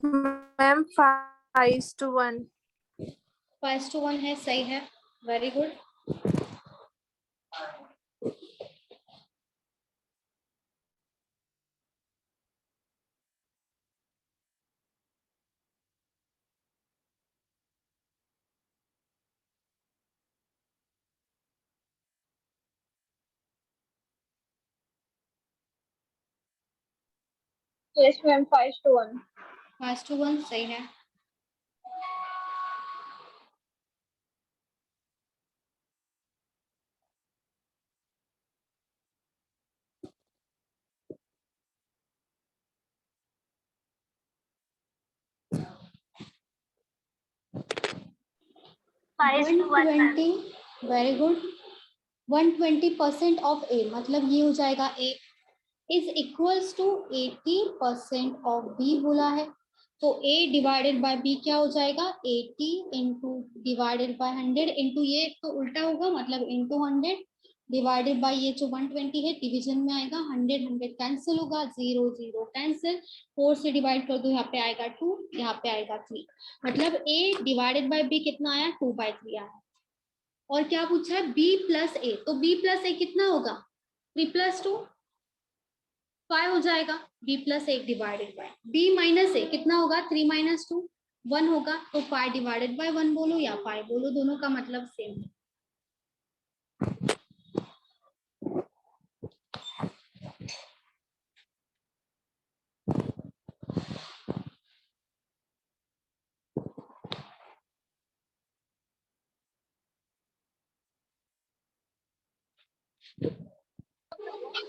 Ma'am 5:1। 5:1 है, सही है, वेरी गुड। Yes ma'am 5:1। 5:1 सही है। Five to one, ma'am. 120 very good. 120% of A मतलब ये हो जाएगा A is equals to 80% of B बोला है। तो ए डिवाइडेड बाय बी क्या हो जाएगा 80 इंटू डिवाइडेड बाय 100 इंटू ये तो उल्टा होगा मतलब इंटू 100 डिवाइडेड बाय ये जो 120 है डिवीजन में आएगा 100 100 कैंसिल होगा 0 0 कैंसिल 4 से डिवाइड कर दो यहाँ पे आएगा 2 यहाँ पे आएगा 3 मतलब ए डिवाइडेड बाय बी कितना आया 2/3 आया। और क्या पूछा है b प्लस ए तो b प्लस ए कितना होगा 3 + 2 5 हो जाएगा b plus 1 divided by b minus A कितना होगा 3 - 2 1 होगा तो 5 डिवाइडेड बाय 1 बोलो या 5 बोलो दोनों का मतलब सेम है।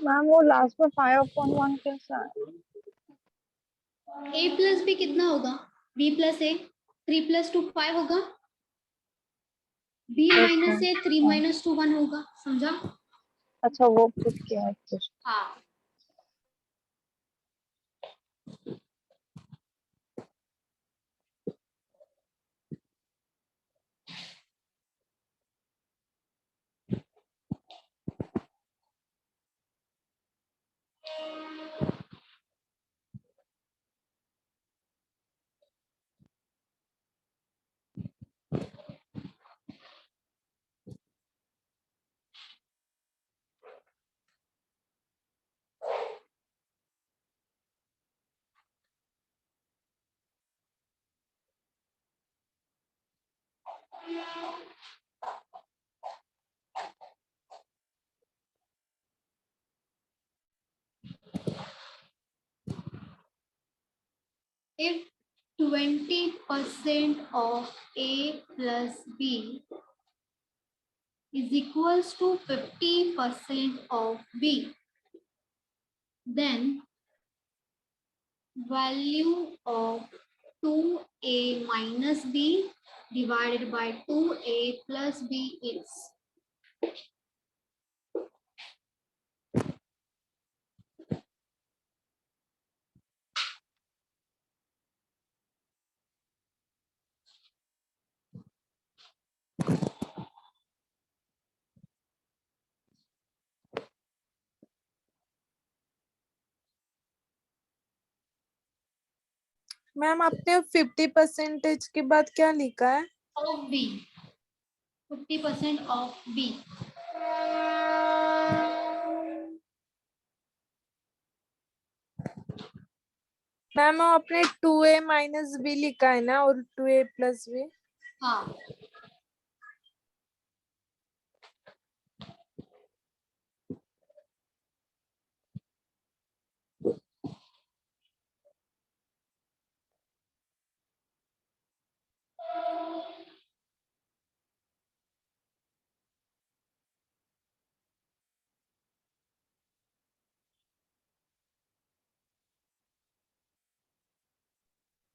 मैम वो लास्ट में 5/1 कैसा है? a प्लस बी कितना होगा b प्लस ए 3 + 2 5 होगा b माइनस ए 3 - 2 1 होगा समझा। अच्छा वो पुट किया है कुछ। हाँ if 20% of a plus b is equals to 50% of b then value of 2a minus b divided by 2a plus b is ma'am आपने 50% के बाद क्या लिखा है? of b 50% of b ma'am आपने 2a माइनस बी लिखा है ना और 2a प्लस बी। हाँ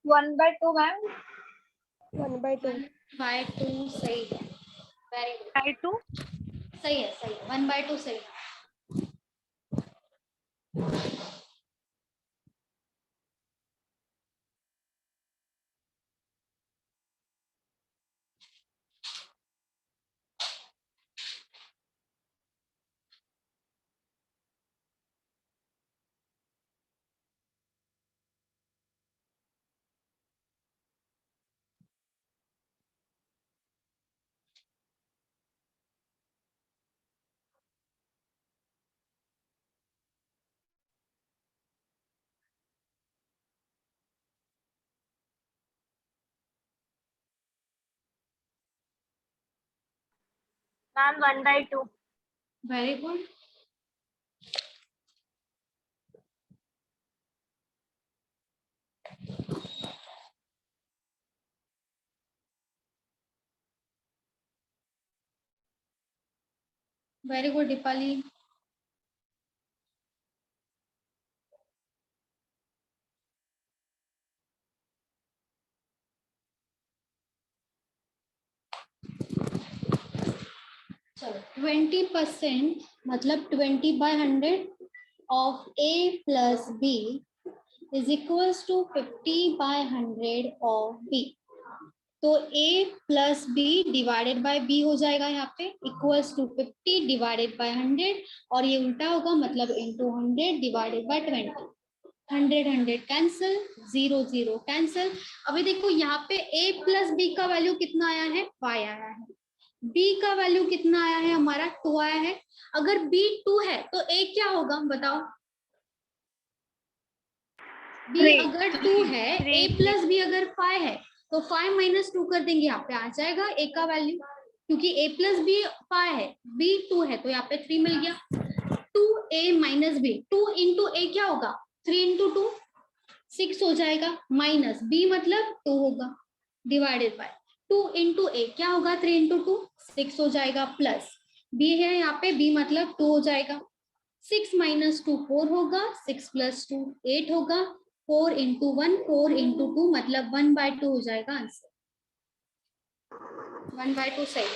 1/2 मैम 1/2 1/2 सही है वेरी गुड बाय 2 सही है 1/2 सही है। Ma'am 1/2। Very good very good Deepali. चलो 20% मतलब 20/100 of A plus B is equals to 50/100 of B. तो a plus B divided by B हो जाएगा यहाँ पे इक्वल्स टू 50 डिवाइडेड बाय 100 और ये उल्टा होगा मतलब into 100 divided bye 20। 100 cancel, 0 0 cancel. अभी देखो यहाँ पे a प्लस बी का वैल्यू कितना आया है 5 आया है, b का वैल्यू कितना आया है हमारा 2 आया है। अगर b 2 है तो a क्या होगा बताओ। b अगर 2 है a प्लस बी अगर 5 है तो 5 माइनस 2 कर देंगे, यहाँ पे आ जाएगा a का वैल्यू, क्योंकि a प्लस बी 5 है b 2 है तो यहाँ पे 3 मिल गया। 2a minus B, 2 into a क्या होगा 3 इंटू 2 6 हो जाएगा, माइनस b मतलब 2 होगा डिवाइडेड बाय 2 इंटू ए क्या होगा 3 इंटू 2 6 हो जाएगा, प्लस b है यहाँ पे b मतलब 2 हो जाएगा। 6 माइनस 2 4 होगा, 6 प्लस 2 8 होगा, 4 इंटू 1 4 इंटू 2 मतलब 1/2 हो जाएगा आंसर। 1/2 सही।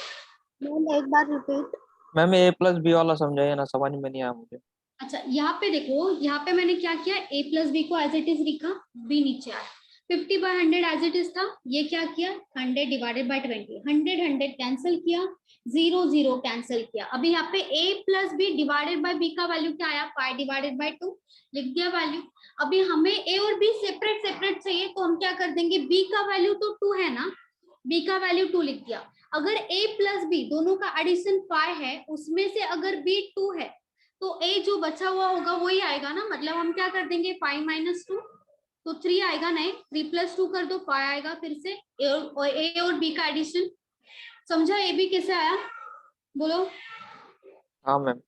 मैम एक बार रिपीट। मैम ए प्लस बी वाला समझाइए ना, समझ में नहीं आया मुझे। अच्छा यहाँ पे देखो, यहाँ पे मैंने क्या किया a प्लस बी को एज इट इज लिखा, b नीचे आया, 50/100 एज इट इज था, ये क्या किया 100 डिवाइडेड बाय 20, 100 कैंसिल किया, 0 0 कैंसिल किया। अभी यहाँ पे a plus B divided by b का वैल्यू क्या आया 5 डिवाइडेड बाय 2 लिख दिया वैल्यू। अभी हमें a और b सेपरेट सेपरेट चाहिए तो हम क्या कर देंगे, b का वैल्यू तो 2 है ना, b का वैल्यू 2 लिख दिया। अगर a प्लस b दोनों का एडिशन 5 है, उसमें से अगर b 2 है तो a जो बचा हुआ होगा वही आएगा ना, मतलब हम क्या कर देंगे 5 माइनस 2 तो 3 आएगा, नहीं 3 प्लस 2 कर दो 5 आएगा, फिर से a और b का एडिशन। समझा ए बी कैसे आया बोलो। हाँ मैम।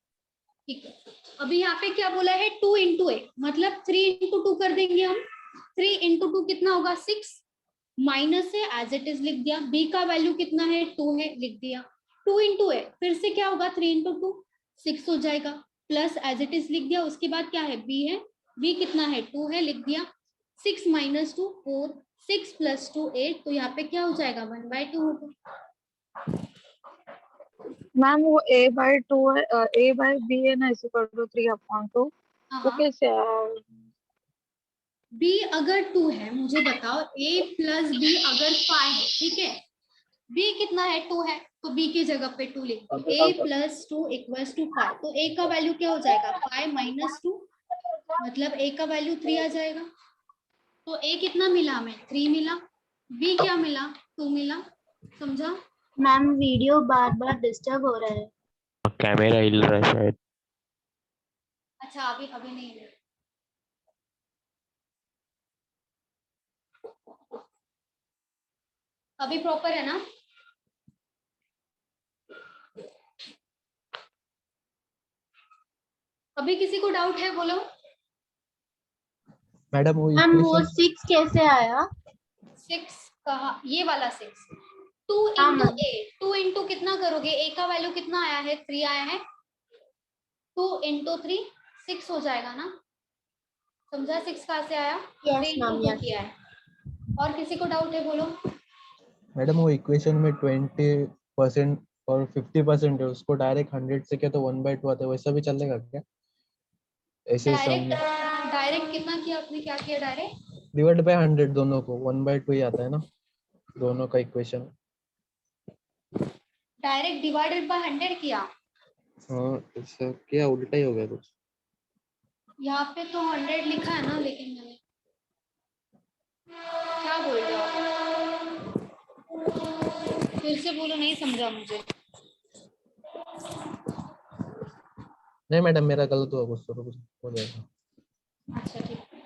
ठीक है, अभी यहाँ पे क्या बोला है 2 इंटू ए मतलब 3 इंटू 2 कर देंगे हम, 3 इंटू 2 कितना होगा 6, माइनस है एज इट इज लिख दिया, b का वैल्यू कितना है 2 है लिख दिया, 2 इंटू ए फिर से क्या होगा 3 इंटू 2 6 हो जाएगा, प्लस एज इट इज लिख दिया, उसके बाद क्या है b है, b कितना है 2 है लिख दिया, 6 माइनस 2 4, 6 प्लस 2 8, तो यहाँ पे क्या हो जाएगा 1/2 होगा। मैम वो a/2 है, a/b है ना इज इक्वल टू 3/2, वो कैसे आया? b अगर 2 है मुझे बताओ, a प्लस b अगर 5 है, ठीक है, b कितना है 2 है तो b की जगह पे 2 लिख दो, a प्लस 2 इक्वल्स टू 5, तो a का वैल्यू क्या हो जाएगा 5 माइनस 2 मतलब a का वैल्यू 3 आ जाएगा। तो a कितना मिला हमें 3 मिला, b क्या मिला 2 मिला। समझा मैम वीडियो बार बार डिस्टर्ब हो रहा है। कैमरा हिल रहा है शायद। अच्छा अभी अभी नहीं है। अभी प्रॉपर है ना। अभी किसी को डाउट है बोलो। मैडम वो मैम वो इक्वेशन 6 कैसे आया? 6 कहा ये वाला 6, 2 इंटू ए, 2 इंटू कितना करोगे, a का वैल्यू कितना आया है 3 आया है, 2 इंटू 3 6 हो जाएगा ना। समझा 6 कहाँ से आया, 3 इंटू 2 किया है। और किसी को डाउट है बोलो। मैडम वो इक्वेशन में 20% और 50% है, उसको डायरेक्ट 100 से क्या तो 1/2 आता है, वैसा भी चलेगा क्या? ऐसे डायरेक्ट डायरेक्ट कितना किया आपने, क्या किया डायरेक्ट डिवाइड बाय 100 दोनों को 1/2 ही आता है ना दोनों का इक्वेशन। डायरेक्ट डिवाइडेड बाय 100 किया। हाँ ऐसा क्या उल्टा ही हो गया कुछ। यहाँ पे तो 100 लिखा है ना, लेकिन मैंने क्या बोल रहे हो, फिर से बोलो, नहीं समझा मुझे। नहीं मैडम मेरा गलत हुआ कुछ तो कुछ हो जाएगा। अच्छा ठीक है।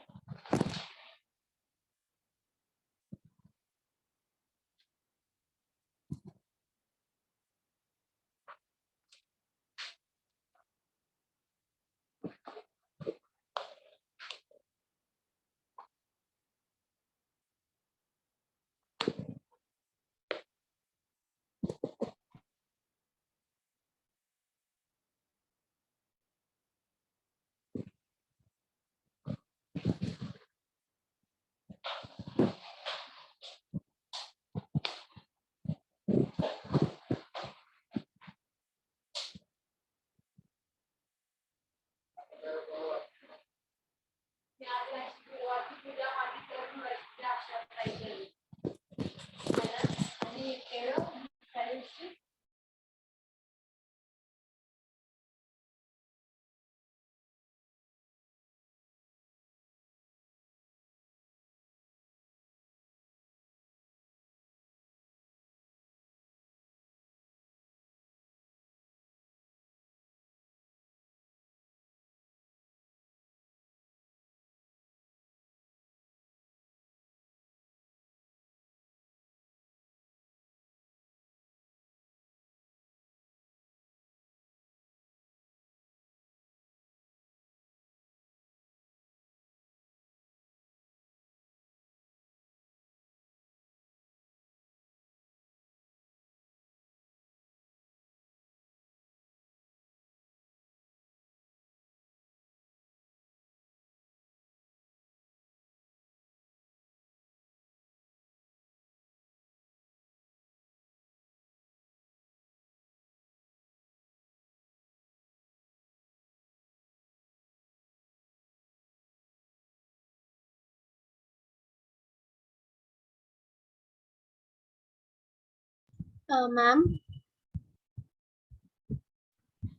मैम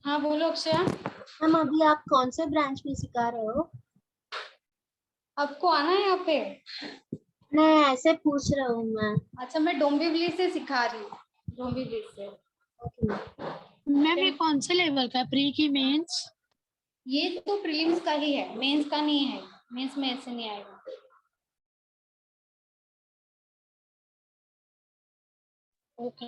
हाँ बोलो अक्षया। मैम अभी आप कौन से ब्रांच में सिखा रहे हो? आपको आना है यहाँ पे? मैं ऐसे पूछ रहा हूँ मैं। अच्छा, मैं डोंबिवली से सिखा रही हूँ, डोंबिवली से। मैम ये कौन से लेवल का है, प्री की मेंस? ये तो प्रीलिम्स का ही है, मेंस का नहीं है। मेंस में ऐसे नहीं आएगा। ओके।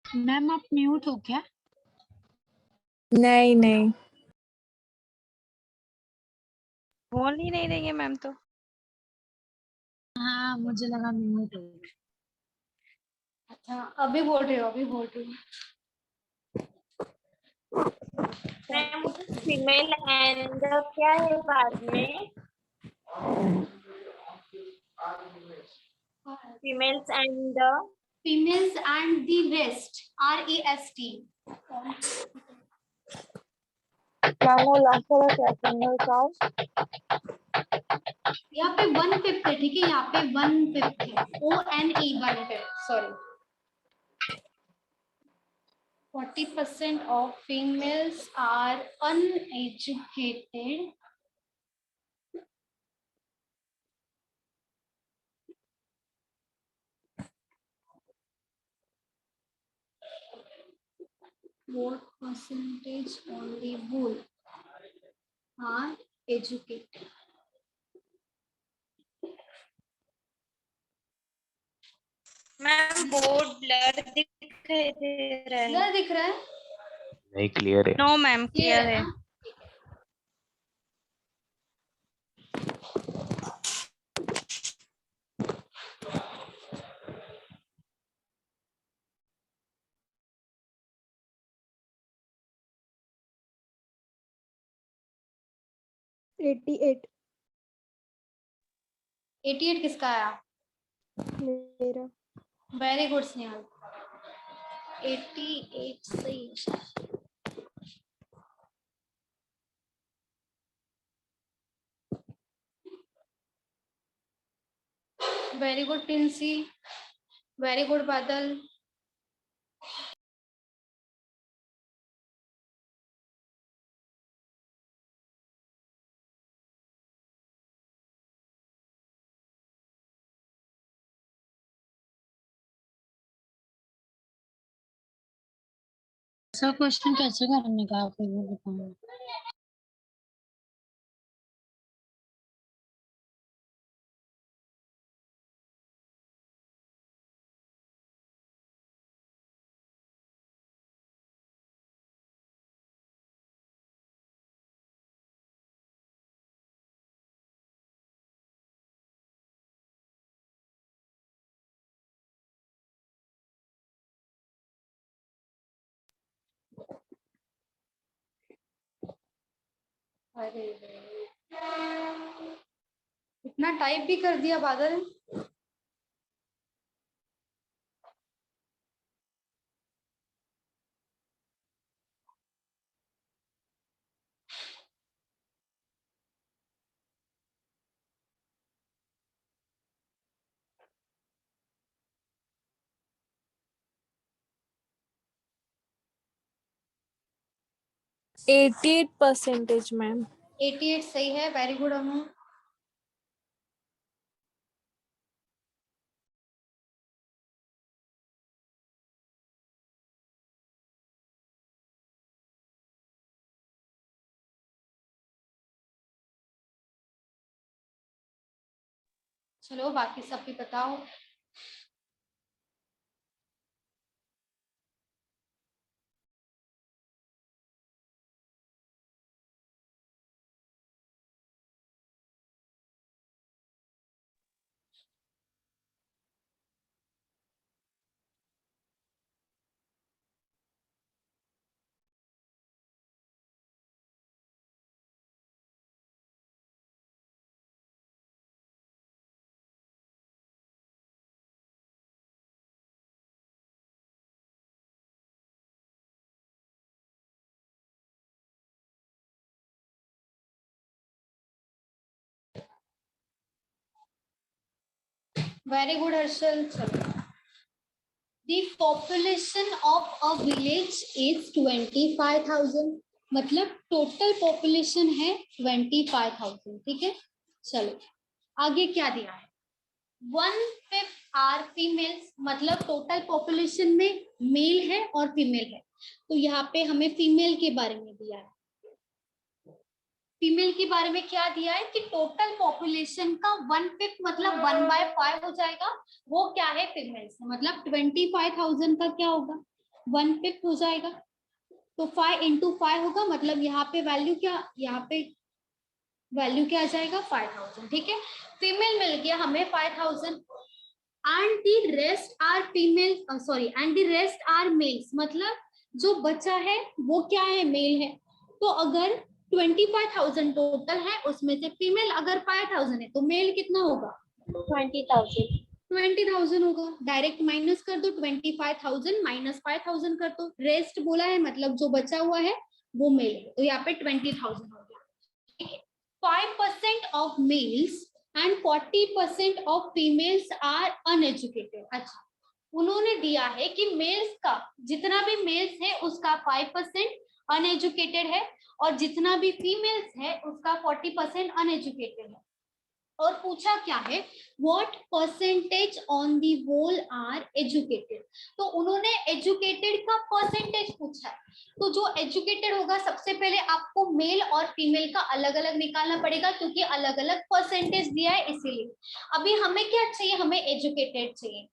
मैम आप म्यूट हो क्या? नहीं नहीं। बोल ही नहीं रही है मैम तो। हाँ मुझे लगा म्यूट हो। अच्छा, अभी बोल रहे हो, अभी बोल रही हो। मैम फीमेल एंड क्या है बाद में? Females and Females and the rest, REST. Ma'am वो लास्ट वाला क्या सिंगल कास्ट? यहाँ पे 1/5 है, ठीक है, यहाँ पे 1/5 है, ONE 1/5, sorry. 40% of females are uneducated. What percentage only wool are educated? Ma'am board blur दिखाई दे रहा है। ब्लर दिख रहा है? नहीं क्लियर है। नो मैम, क्लियर है। ना? एट 88 किसका आया? मेरा। वेरी गुड स्नेहल, 88 सही है। Very good Princy, very good बादल। सर क्वेश्चन कैसे करने का आप लोग बताओ। अरे इतना टाइप भी कर दिया बादल। Eighty 88% ma'am. 88 सही है, वेरी गुड अनु। चलो बाकी सब भी बताओ। Very good Harshal. चलो, The population of a village is 25,000, मतलब टोटल पॉपुलेशन है 25,000। ठीक है, चलो आगे क्या दिया है, 1/5 आर फीमेल्स, मतलब टोटल पॉपुलेशन में मेल है और फीमेल है, तो यहाँ पे हमें फीमेल के बारे में दिया है। फीमेल के बारे में क्या दिया है कि टोटल पॉपुलेशन का 1/5 मतलब 1/5 हो जाएगा, वो क्या है फीमेल्स, मतलब 25,000 का क्या होगा 1/5 हो जाएगा, तो 5 into 5 होगा, मतलब यहाँ पे वैल्यू क्या, यहाँ पे वैल्यू क्या आ जाएगा 5,000। ठीक है, फीमेल मिल गया हमें 5,000 and the rest are female, sorry and the rest are males, मतलब जो बचा है वो क्या है मेल है, तो अगर 25,000 टोटल है उसमें से फीमेल अगर 5,000 है तो मेल कितना होगा 20,000 होगा। डायरेक्ट माइनस कर दो, 25,000 माइनस 5,000 कर दो, रेस्ट बोला है मतलब जो बचा हुआ है वो मेल है, तो यहाँ पे 20,000 हो गया। 5% of males and 40% of females are uneducated. अच्छा, उन्होंने दिया है कि मेल्स का जितना भी मेल्स है उसका 5% अनएजुकेटेड है और जितना भी फीमेल्स है उसका 40% अनएजुकेटेड है, और पूछा क्या है what percentage on the whole are educated, तो उन्होंने एजुकेटेड का परसेंटेज पूछा है, तो जो एजुकेटेड होगा सबसे पहले आपको मेल और फीमेल का अलग अलग निकालना पड़ेगा क्योंकि अलग अलग परसेंटेज दिया है इसीलिए। अभी हमें क्या चाहिए, हमें एजुकेटेड चाहिए,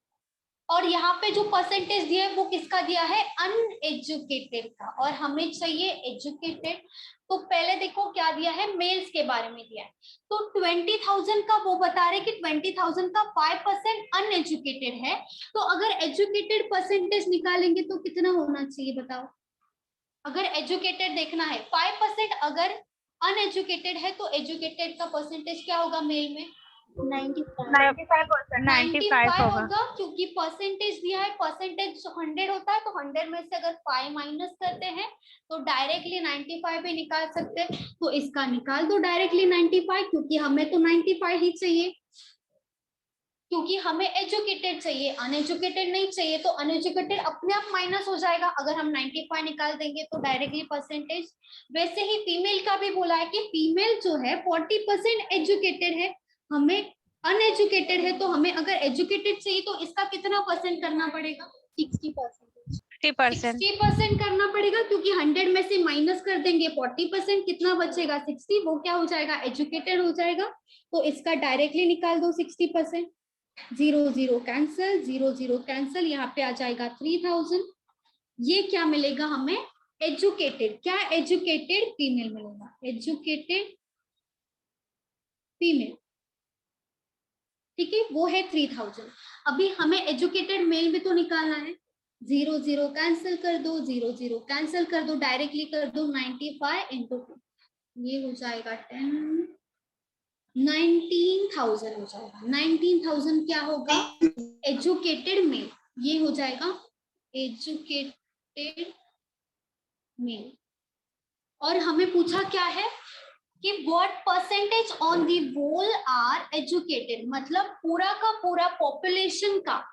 और यहाँ पे जो परसेंटेज दिया है वो किसका दिया है अनएजुकेटेड का, और हमें चाहिए एजुकेटेड। तो पहले देखो क्या दिया है मेल्स के बारे में दिया है, तो 20,000 का वो बता रहे कि 20,000 का 5% अनएजुकेटेड है, तो अगर एजुकेटेड परसेंटेज निकालेंगे तो कितना होना चाहिए बताओ, अगर एजुकेटेड देखना है 5%, अगर अनएजुकेटेड है तो एजुकेटेड का परसेंटेज क्या होगा मेल में 95 होगा, क्योंकि परसेंटेज दिया है, परसेंटेज 100 होता है तो 100 में से अगर 5 माइनस करते हैं तो डायरेक्टली 95 भी निकाल सकते हैं, तो इसका निकाल दो डायरेक्टली 95, क्योंकि हमें तो 95 ही चाहिए, क्योंकि हमें एजुकेटेड चाहिए, अनएजुकेटेड नहीं चाहिए, तो अनएजुकेटेड अपने आप माइनस हो जाएगा अगर हम 95 निकाल देंगे तो डायरेक्टली परसेंटेज। वैसे ही फीमेल का भी बोला है कि फीमेल जो है 40% एजुकेटेड है, हमें अनएजुकेटेड है, तो हमें अगर एजुकेटेड चाहिए तो इसका कितना परसेंट करना पड़ेगा 60% करना पड़ेगा, क्योंकि 100 में से माइनस कर देंगे 40%, कितना बचेगा 60, वो क्या हो जाएगा एजुकेटेड हो जाएगा, तो इसका डायरेक्टली निकाल दो 60%, 0 0 कैंसिल, 0 0 कैंसिल, यहाँ पे आ जाएगा 3,000, ये क्या मिलेगा हमें एजुकेटेड, क्या एजुकेटेड फीमेल मिलेगा, एजुकेटेड फीमेल, ठीक है, वो है 3,000। अभी हमें एजुकेटेड मेल भी तो निकालना है, 0 0 कैंसिल कर दो, 0 0 कैंसिल कर दो, डायरेक्टली कर दो 95 into 2, ये हो जाएगा 10, 19,000 हो जाएगा। 19,000 क्या होगा? एजुकेटेड मेल, ये हो जाएगा एजुकेटेड मेल। और हमें पूछा क्या है कि what percentage on the whole are educated, मतलब पूरा का पूरा पॉपुलेशन का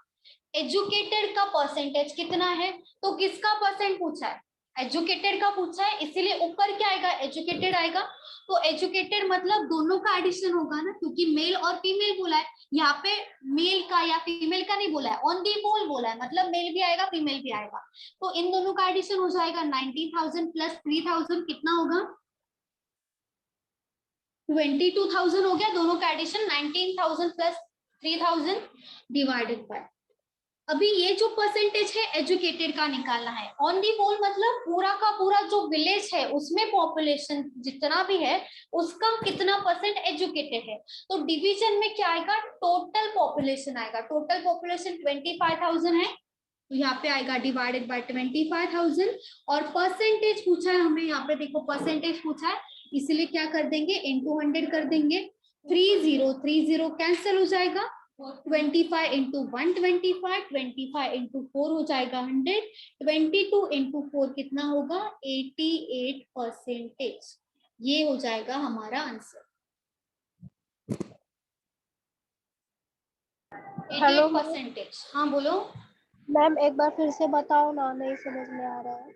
एजुकेटेड का परसेंटेज कितना है। तो किसका परसेंट पूछा है? एजुकेटेड का पूछा है, इसीलिए ऊपर क्या आएगा? एजुकेटेड आएगा। तो एजुकेटेड मतलब दोनों का एडिशन होगा ना, क्योंकि मेल और फीमेल बोला है। यहाँ पे मेल का या फीमेल का नहीं बोला है, ऑन दी होल बोला है, मतलब मेल भी आएगा फीमेल भी आएगा। तो इन दोनों का एडिशन हो जाएगा 19,000 प्लस 3,000 कितना होगा? 22,000 हो गया। दोनों का एडिशन 19,000 प्लस 3,000 डिवाइडेड बाय, अभी ये जो परसेंटेज है एजुकेटेड का निकालना है। ऑन दी होल मतलब पूरा का पूरा जो विलेज है उसमें पॉपुलेशन जितना भी है उसका कितना परसेंट एजुकेटेड है। तो डिवीजन में क्या आएगा? टोटल पॉपुलेशन आएगा। टोटल पॉपुलेशन 25,000 है, तो यहाँ पे आएगा डिवाइडेड बाय 25,000। और परसेंटेज पूछा है हमें, यहाँ पे देखो परसेंटेज पूछा है, इसलिए क्या कर देंगे? इंटू 100 कर देंगे। 30 कैंसिल हो जाएगा। 25 इंटू 125, 25 इंटू 4 हो जाएगा 100, 22 इंटू 4 कितना होगा? 88%। ये हो जाएगा हमारा आंसर। हेलो 88%। हाँ बोलो मैम, एक बार फिर से बताओ ना, नहीं समझ में आ रहा है।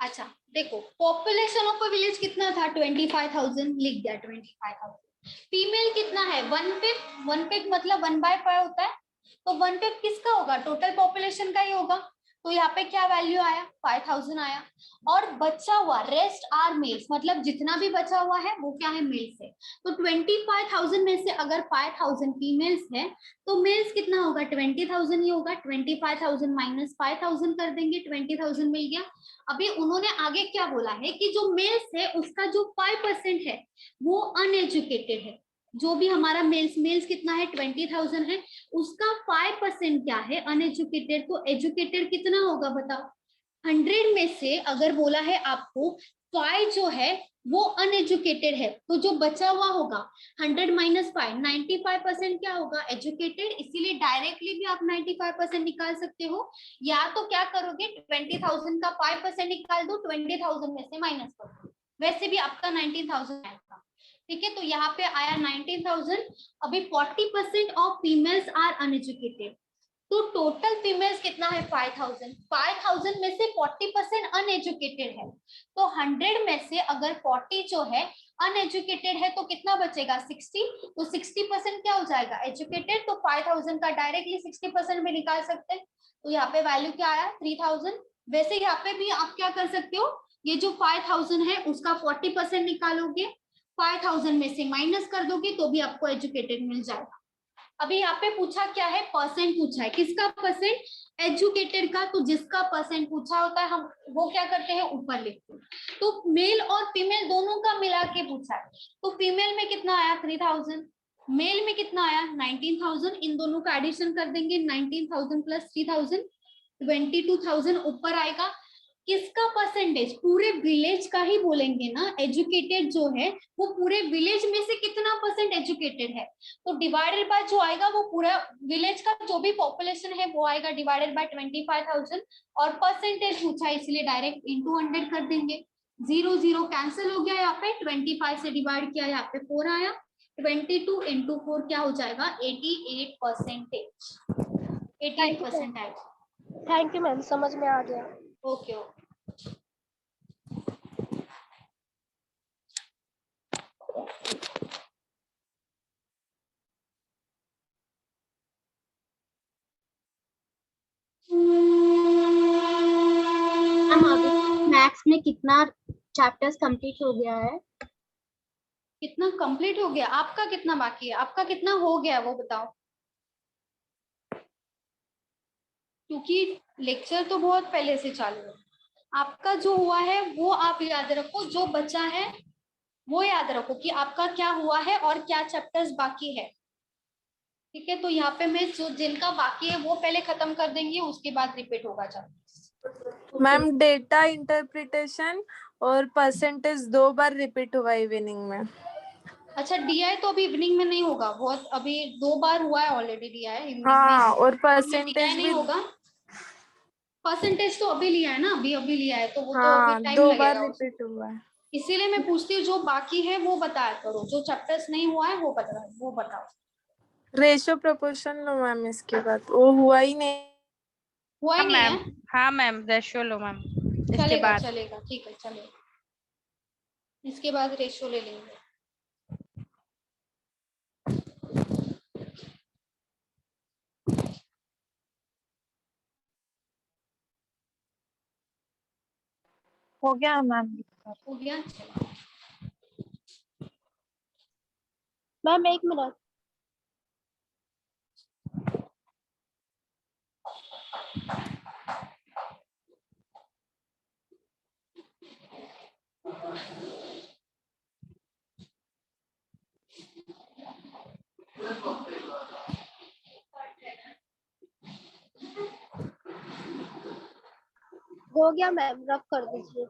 अच्छा देखो, पॉपुलेशन ऑफ अ विलेज कितना था? 25,000 लिख दिया 25,000। फीमेल कितना है? 1/5। 1/5 मतलब 1/5 होता है, तो 1/5 किसका होगा? टोटल पॉपुलेशन का ही होगा। तो यहाँ पे क्या वैल्यू आया? 5,000 आया। और बचा हुआ रेस्ट आर मेल्स, मतलब जितना भी बचा हुआ है वो क्या है? मेल्स है। तो 25,000 में से अगर 5,000 फीमेल्स है तो मेल्स कितना होगा? 20,000 ही होगा। 25,000 माइनस 5,000 कर देंगे, 20,000 मिल गया। अभी उन्होंने आगे क्या बोला है कि जो मेल्स है उसका जो 5% है वो अनएजुकेटेड है। जो भी हमारा मेल्स कितना है? 20,000 है, उसका 5% क्या है? अनएजुकेटेड। तो एजुकेटेड कितना होगा बताओ? 100 में से अगर बोला है आपको 5 जो है वो अनएजुकेटेड है, तो जो बचा हुआ होगा 100 माइनस 5, 95% क्या होगा? एजुकेटेड। इसीलिए डायरेक्टली भी आप 95% निकाल सकते हो, या तो क्या करोगे? 20,000 का 5% निकाल दो, 20,000 में से माइनस कर दो, वैसे भी आपका 19,000 आएगा। ठीक है, तो यहाँ पे आया 19,000। अभी 40% ऑफ फीमेल्स आर अनएजुकेटेड, तो टोटल फीमेल्स कितना है? 5,000। 5,000 में से 40% अनएजुकेटेड है, तो 100 में से अगर 40 जो है अनएजुकेटेड है तो कितना बचेगा? 60। तो 60% क्या हो जाएगा? एजुकेटेड। तो 5,000 का डायरेक्टली 60% में निकाल सकते हैं, तो यहाँ पे वैल्यू क्या आया? 3,000। वैसे यहाँ पे भी आप क्या कर सकते हो, ये जो 5,000 है उसका 40% निकालोगे, 5,000 में से माइनस कर दोगे तो भी आपको एजुकेटेड मिल जाएगा। अभी यहाँ पे पूछा क्या है? परसेंट पूछा है। किसका परसेंट? एजुकेटेड का। तो जिसका परसेंट पूछा होता है हम वो क्या करते हैं? ऊपर लिखते हैं। तो मेल और फीमेल दोनों का मिला के पूछा है, तो फीमेल में कितना आया? 3,000। मेल में कितना आया? 19,000। इन दोनों का एडिशन कर देंगे, 19,000 प्लस 3,000, 22,000 ऊपर आएगा। किसका परसेंटेज? पूरे विलेज का ही बोलेंगे ना। एजुकेटेड जो है वो पूरे विलेज में से कितना परसेंट एजुकेटेड है, तो डिवाइडेड बाय जो आएगा वो पूरा विलेज का जो भी पॉपुलेशन है वो आएगा डिवाइडेड बाय 25,000। और परसेंटेज पूछा है इसलिए डायरेक्ट इंटू 100 कर देंगे। 0 कैंसिल हो गया, यहाँ पे 25 से डिवाइड किया, यहाँ पे 4 आया। 22 इंटू 4 क्या हो जाएगा? 88%। 88% आएगा। थैंक यू मैम, समझ में आ गया। Okay okay. मैथ्स में कितना चैप्टर्स कंप्लीट हो गया है? कितना कंप्लीट हो गया? आपका कितना बाकी है? आपका कितना हो गया वो बताओ, क्योंकि लेक्चर तो बहुत पहले से चालू है। आपका जो हुआ है वो आप याद रखो, जो बचा है वो याद रखो कि आपका क्या हुआ है और क्या चैप्टर्स बाकी है। ठीक है, तो यहाँ पे मैं जो जिनका बाकी है वो पहले खत्म कर देंगे, उसके बाद रिपीट होगा चैप्टर। मैम डेटा इंटरप्रिटेशन और परसेंटेज 2 बार रिपीट हुआ इवनिंग में। अच्छा DI तो अभी इवनिंग में नहीं होगा, बहुत अभी 2 बार हुआ है ऑलरेडी DI इवनिंग में हाँ, और DI परसेंटेज नहीं भी होगा। परसेंटेज तो अभी लिया है ना, अभी लिया है, तो वो तो अभी हाँ टाइम 2 बार लगेगा उसमें। रिपीट हुआ है। इसीलिए मैं पूछती हूँ जो बाकी है वो बताया करो, जो चैप्टर्स नहीं हुआ है वो बताओ। रेशियो प्रोपोर्शन लो मैम, इसके बाद वो हुआ ही नहीं। हुआ ही नहीं है। हाँ मैम रेशियो लो मैम इसके चलेगा बाद। चलेगा ठीक है चलेगा, इसके बाद रेशियो ले लेंगे। हो गया मैम। हो गया। Ma'am 1 minute. हो गया मैम, रब कर दीजिए।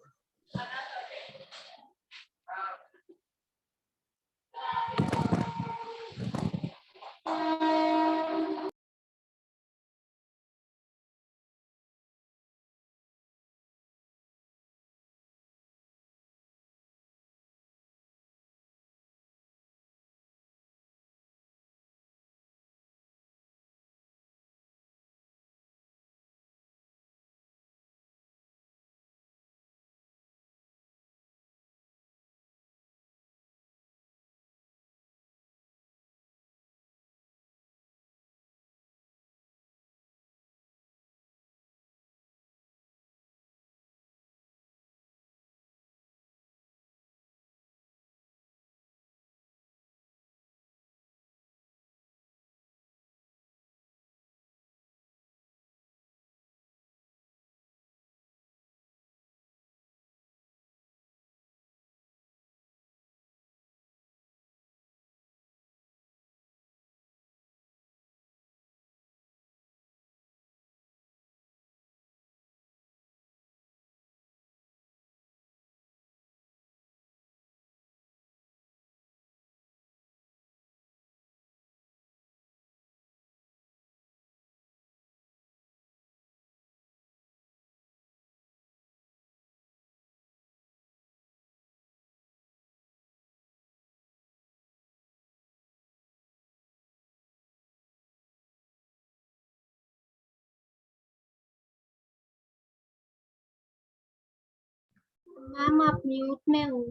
मैम आप म्यूट में हो।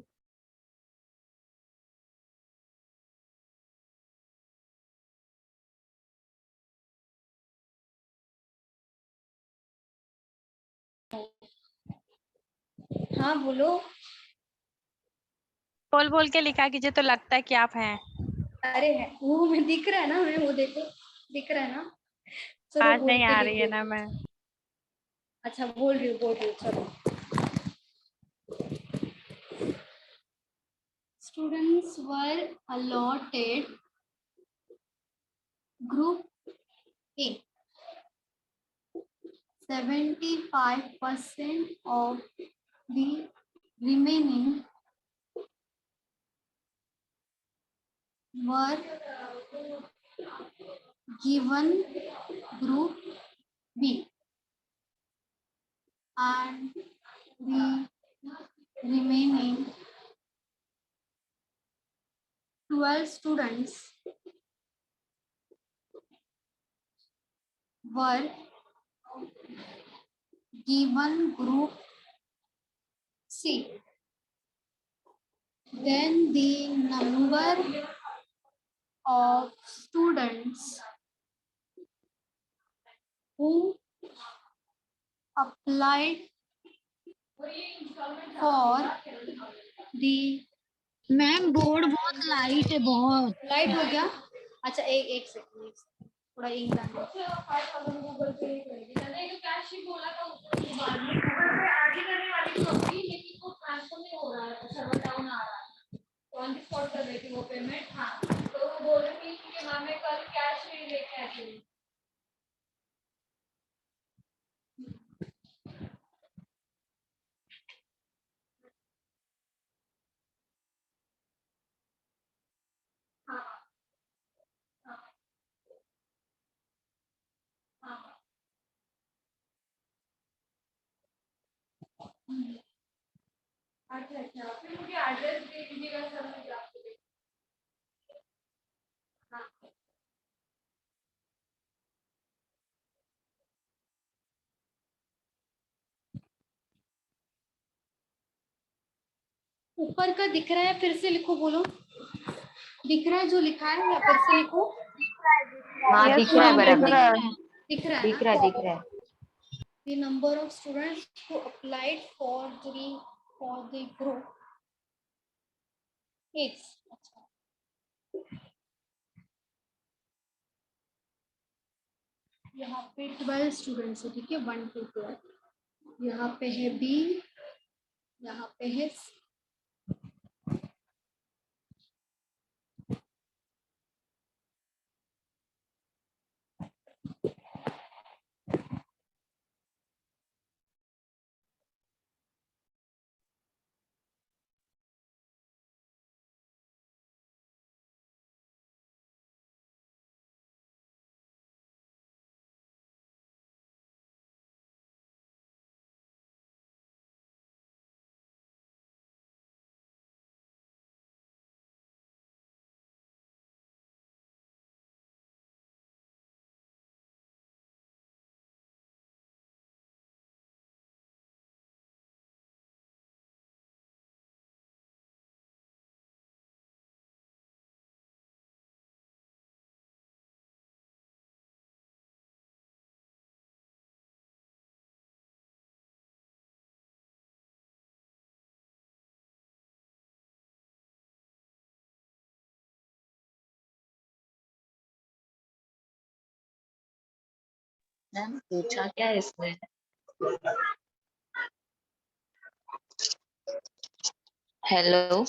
हाँ बोलो। बोल बोल के लिखा कीजिए तो लगता है कि आप हैं। अरे है वो मैं दिख रहा है ना, मैं वो देखो दिख रहा है ना। चलो आज बोल नहीं के आ लिख रही है ना देती मैं। हूँ। अच्छा बोल रही हूँ चलो। Students were allotted group A 75% of the remaining were given group B and the remaining 12 students were given group C. Then the number of students who applied for the ma'am board बहुत light है, बहुत light हो गया। अच्छा एक second थोड़ा एक on the spot कर रही थी वो पेमेंट। हाँ तो वो बोल रही थी कि मैम मैं कल कैश नहीं लेके आई थी। अच्छा अच्छा, फिर मुझे एड्रेस दे दीजिएगा सर, मुझे आपको हाँ। ऊपर का दिख रहा है, फिर से लिखो, बोलो दिख रहा है जो लिखा है, या फिर से लिखो। हाँ Yes, दिख रहा है ma'am, दिख बराबर, रहा है। दिख रहा है दिख ना? रहा है दिख रहा है। The number of students who applied for the group is, अच्छा, यहाँ पे 12 स्टूडेंट्स है, ठीक है, 1 to 12। यहाँ पे है बी, यहाँ पे है मैम पूछा क्या है इसमें? हेलो,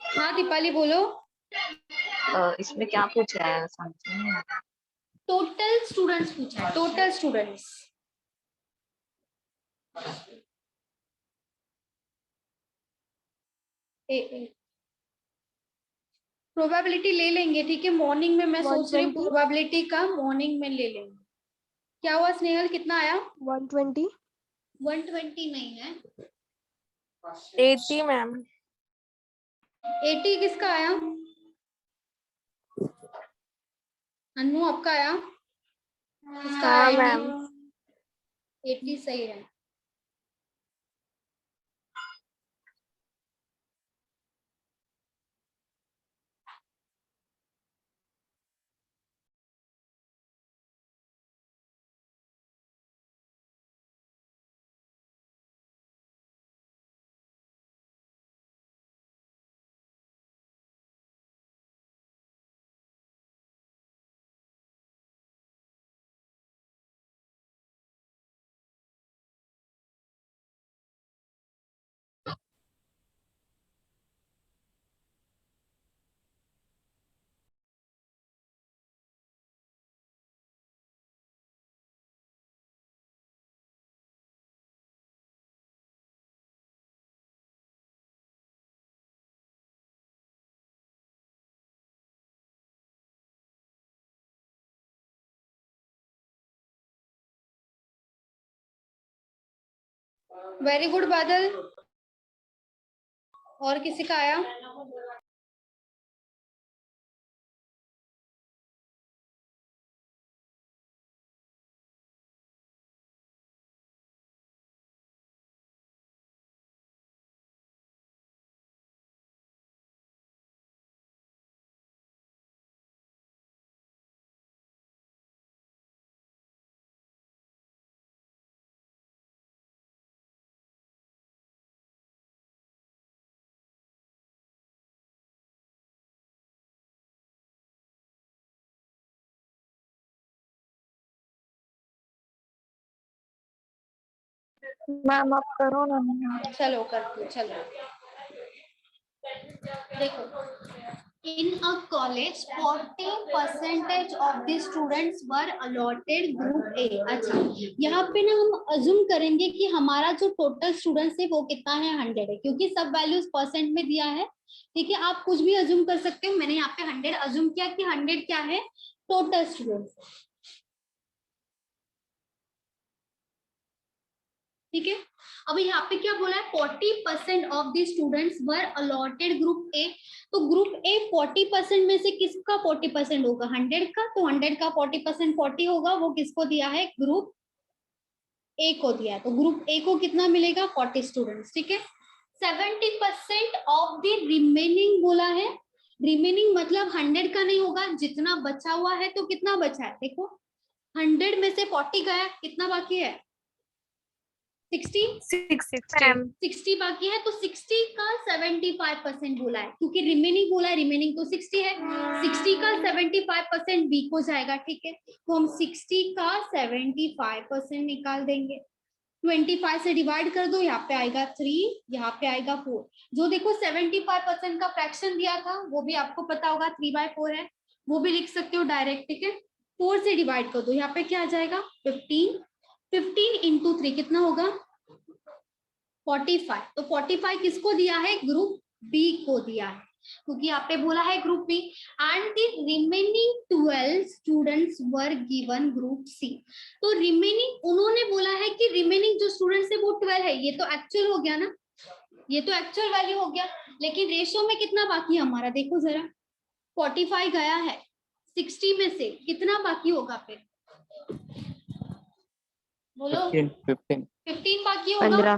हाँ दीपाली बोलो। इसमें क्या पूछा है समझ नहीं आया। टोटल स्टूडेंट्स पूछा है, टोटल स्टूडेंट्स। प्रोबेबिलिटी ले लेंगे, ठीक है, मॉर्निंग में मैं सोच रही हूँ 120 प्रोबेबिलिटी का मॉर्निंग में ले लेंगे। क्या हुआ स्नेहल, कितना आया? 120 120 नहीं है, 80 मैम। 80 किसका आया? अन्नू आपका आया? किसका हाँ आया? मैम। 80 सही है। वेरी गुड बादल। और किसी का आया? मैम आप करो ना। चलो करती हूँ, चलो देखो। In a college, 40% of the students were allotted group A। अच्छा, यहाँ पे ना हम अज्यूम करेंगे कि हमारा जो टोटल स्टूडेंट्स है वो कितना है, 100 है, क्योंकि सब वैल्यूज परसेंट में दिया है। ठीक है, आप कुछ भी अज्यूम कर सकते हो। मैंने यहाँ पे 100 अज्यूम किया कि 100 क्या है, टोटल स्टूडेंट्स। ठीक है। अब यहाँ पे क्या बोला है, 40% of the students were allotted group A. तो ग्रुप ए 40% में से किसका 40% होगा, 100 का। तो 100 का 40% 40 होगा, वो किसको दिया है, ग्रुप ए को दिया है। तो ग्रुप ए को कितना मिलेगा, 40 स्टूडेंट्स, ठीक है। 70% ऑफ द रिमेनिंग बोला है, रिमेनिंग मतलब 100 का नहीं होगा, जितना बचा हुआ है। तो कितना बचा है, देखो 100 में से 40 गया, कितना बाकी है, 60 बाकी है। तो 60 का 75% बोला है, क्योंकि रिमेनिंग बोला है, रिमेनिंग तो 60 है। 60 का 75% बी को जाएगा, ठीक है। तो हम 60 का 75% निकाल देंगे, 25 से डिवाइड कर दो, यहाँ पे आएगा 3, यहाँ पे आएगा 4। जो देखो 75% का फ्रैक्शन दिया था वो भी आपको पता होगा, 3/4 है, वो भी लिख सकते हो डायरेक्ट, ठीक है। 4 से डिवाइड कर दो, यहाँ पे क्या आ जाएगा, 15 इंटू 3 कितना होगा, 45। तो 45 किसको दिया है, ग्रुप बी को दिया है, क्योंकि यहाँ पे बोला है group B. And the remaining 12 students were given group C. तो रिमेनिंग उन्होंने बोला है कि रिमेनिंग जो स्टूडेंट्स है वो 12 है। ये तो एक्चुअल हो गया ना, ये तो एक्चुअल वैल्यू हो गया, लेकिन रेशियो में कितना बाकी है हमारा, देखो जरा, 45 गया है, 60 में से कितना बाकी होगा फिर, बोलो 15 बाकी होगा,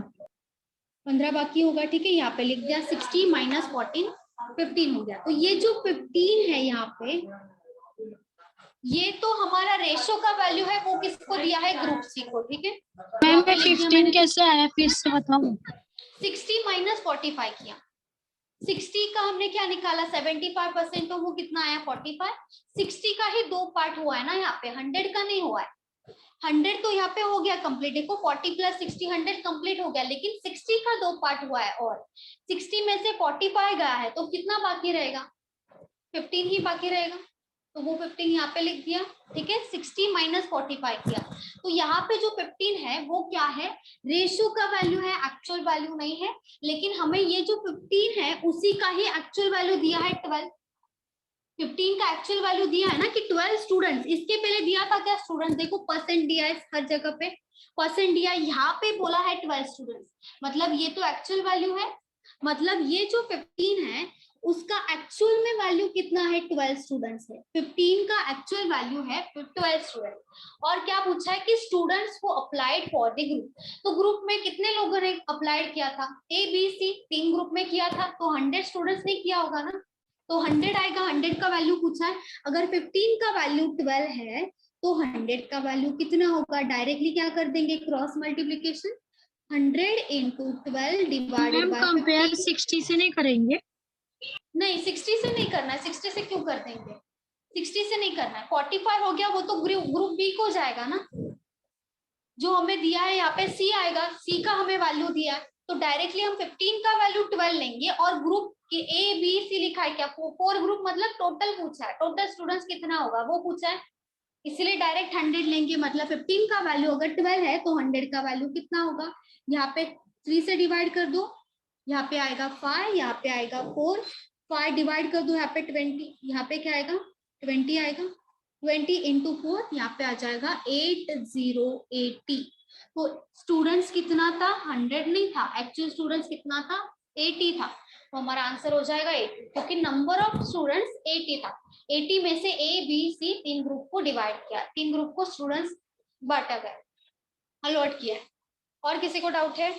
15 बाकी होगा, ठीक है। यहाँ पे लिख दिया 60 माइनस 14, 15 हो गया। तो ये जो 15 है यहाँ पे, ये तो हमारा रेशो का वैल्यू है, वो किसको दिया है, ग्रुप सी को, ठीक है। मैम 15 कैसे आया, फिर से बताओ। 60 माइनस 45 किया, 60 का हमने क्या निकाला, 75%, तो वो कितना आया, 45। 60 का ही 2 पार्ट हुआ है ना यहाँ पे, 100 का नहीं हुआ है। 100 तो यहाँ पे हो गया कंप्लीट, देखो 40 प्लस 60 100 कंप्लीट हो गया, लेकिन 60 का 2 पार्ट हुआ है, और 60 में से 45 गया है, तो कितना बाकी रहेगा, 15 ही बाकी रहेगा। तो वो 15 यहाँ पे लिख दिया, ठीक है। 60 माइनस 45 किया, तो यहाँ पे जो 15 है वो क्या है, रेशियो का वैल्यू है, एक्चुअल वैल्यू नहीं है। लेकिन हमें ये जो 15 है उसी का ही एक्चुअल वैल्यू दिया है 12। 15 का एक्चुअल वैल्यू दिया है ना कि 12 स्टूडेंट्स। इसके पहले दिया था क्या, स्टूडेंट देखो परसेंट दिया है, हर जगह पे परसेंट दिया, यहाँ पे बोला है 12 स्टूडेंट्स, मतलब ये तो एक्चुअल वैल्यू है। मतलब ये जो 15 है उसका एक्चुअल में वैल्यू कितना है, 12 स्टूडेंट्स है। 15 का एक्चुअल वैल्यू है 12 स्टूडेंट। और क्या पूछा है कि स्टूडेंट्स को अप्लाइड फॉर द ग्रुप। तो ग्रुप में कितने लोगों ने अप्लाइड किया था, ए बी सी 3 ग्रुप में किया था, तो 100 स्टूडेंट्स ने किया होगा ना, तो 100 आएगा। 100 का वैल्यू पूछा है, अगर 15 का वैल्यू 12 है तो 100 का वैल्यू कितना होगा, डायरेक्टली क्या कर देंगे, cross multiplication, 100 into 12 divided by compare 60 से नहीं करेंगे, नहीं 60 से नहीं करना है, 60 से क्यों कर देंगे, 60 से नहीं करना है। 45 हो गया, वो तो ग्रुप बी को जाएगा ना, जो हमें दिया है यहाँ पे सी आएगा, सी का हमें वैल्यू दिया है, तो डायरेक्टली हम 15 का वैल्यू 12 लेंगे, और ग्रुप के ए बी सी लिखा है क्या, 4 ग्रुप, मतलब टोटल पूछा है, टोटल स्टूडेंट्स कितना होगा वो पूछा है, इसलिए डायरेक्ट 100 लेंगे। मतलब 15 का वैल्यू अगर 12 है तो 100 का वैल्यू कितना होगा, यहाँ पे 3 से डिवाइड कर दो, यहाँ पे आएगा 5, यहाँ पे आएगा 4, 5 डिवाइड कर दो, यहाँ पे 20, यहाँ पे क्या आएगा 20 आएगा, 20 इंटू 4 यहाँ पे आ जाएगा 8080। तो स्टूडेंट्स कितना था, 100 नहीं था, एक्चुअल स्टूडेंट्स कितना था, 80 था। तो हमारा आंसर हो जाएगा 80, क्योंकि नंबर ऑफ स्टूडेंट्स 80 था। 80 में से ए बी सी 3 ग्रुप को डिवाइड किया, 3 ग्रुप को स्टूडेंट्स बांटा गया, अलॉट किया। और किसी को डाउट है,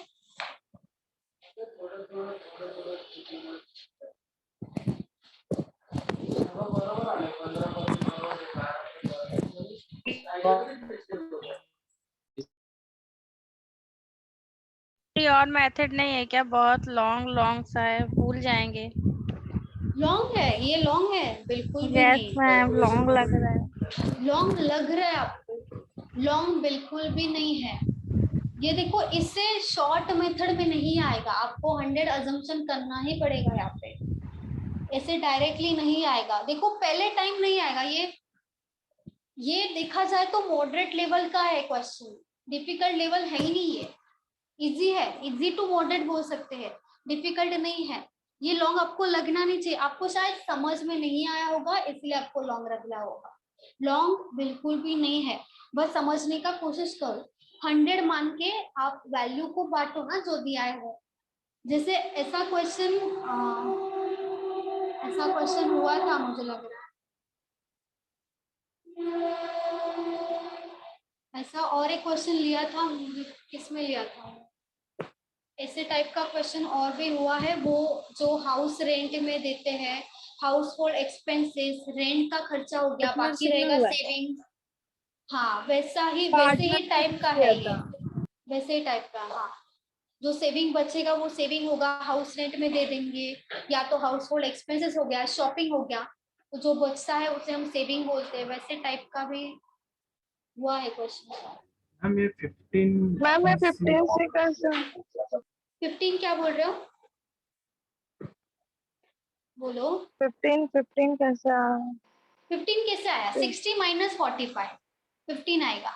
कोई और मेथड नहीं है क्या, बहुत लॉन्ग सा है, भूल जाएंगे। लॉन्ग है, ये लॉन्ग है, बिल्कुल भी यस नहीं, मैम, लॉन्ग लग रहा है। लॉन्ग लग रहा है आपको, लॉन्ग बिल्कुल भी नहीं है। ये देखो, इससे शॉर्ट मेथड में नहीं आएगा, आपको 100 अजम्पशन करना ही पड़ेगा यहाँ पे, ऐसे डायरेक्टली नहीं आएगा। देखो पहले टाइम नहीं आएगा, ये देखा जाए तो मॉडरेट लेवल का है क्वेश्चन, डिफिकल्ट लेवल है ही नहीं, ये इजी है, इजी टू मॉडरेट बोल सकते हैं, डिफिकल्ट नहीं है। ये लॉन्ग आपको लगना नहीं चाहिए, आपको शायद समझ में नहीं आया होगा इसलिए आपको लॉन्ग लग रहा होगा, लॉन्ग बिल्कुल भी नहीं है। बस समझने का कोशिश करो। 100 मान के आप वैल्यू को बांटो ना जो दिया है वो। जैसे ऐसा क्वेश्चन हुआ था मुझे लग रहा है, ऐसा और एक क्वेश्चन लिया था, किसमें लिया था, ऐसे टाइप का क्वेश्चन और भी हुआ है। वो जो हाउस रेंट में देते हैं, हाउस होल्ड एक्सपेंसेस, रेंट का खर्चा हो गया, बाकी रहेगा सेविंग। हाँ वैसे ही टाइप का है ये, वैसे ही टाइप का। हाँ जो सेविंग बचेगा वो सेविंग होगा, हाउस रेंट में दे देंगे, या तो हाउस होल्ड एक्सपेंसेस हो गया, शॉपिंग हो गया, तो जो बचता है उसे हम सेविंग बोलते हैं। वैसे टाइप का भी हुआ है क्वेश्चन। मैम ये 15 मैम ये 15 से कैसे 15 क्या बोल रहे हो, बोलो। 15 कैसे आया? 15 कैसे आया? 60 माइनस 45, 15 आएगा,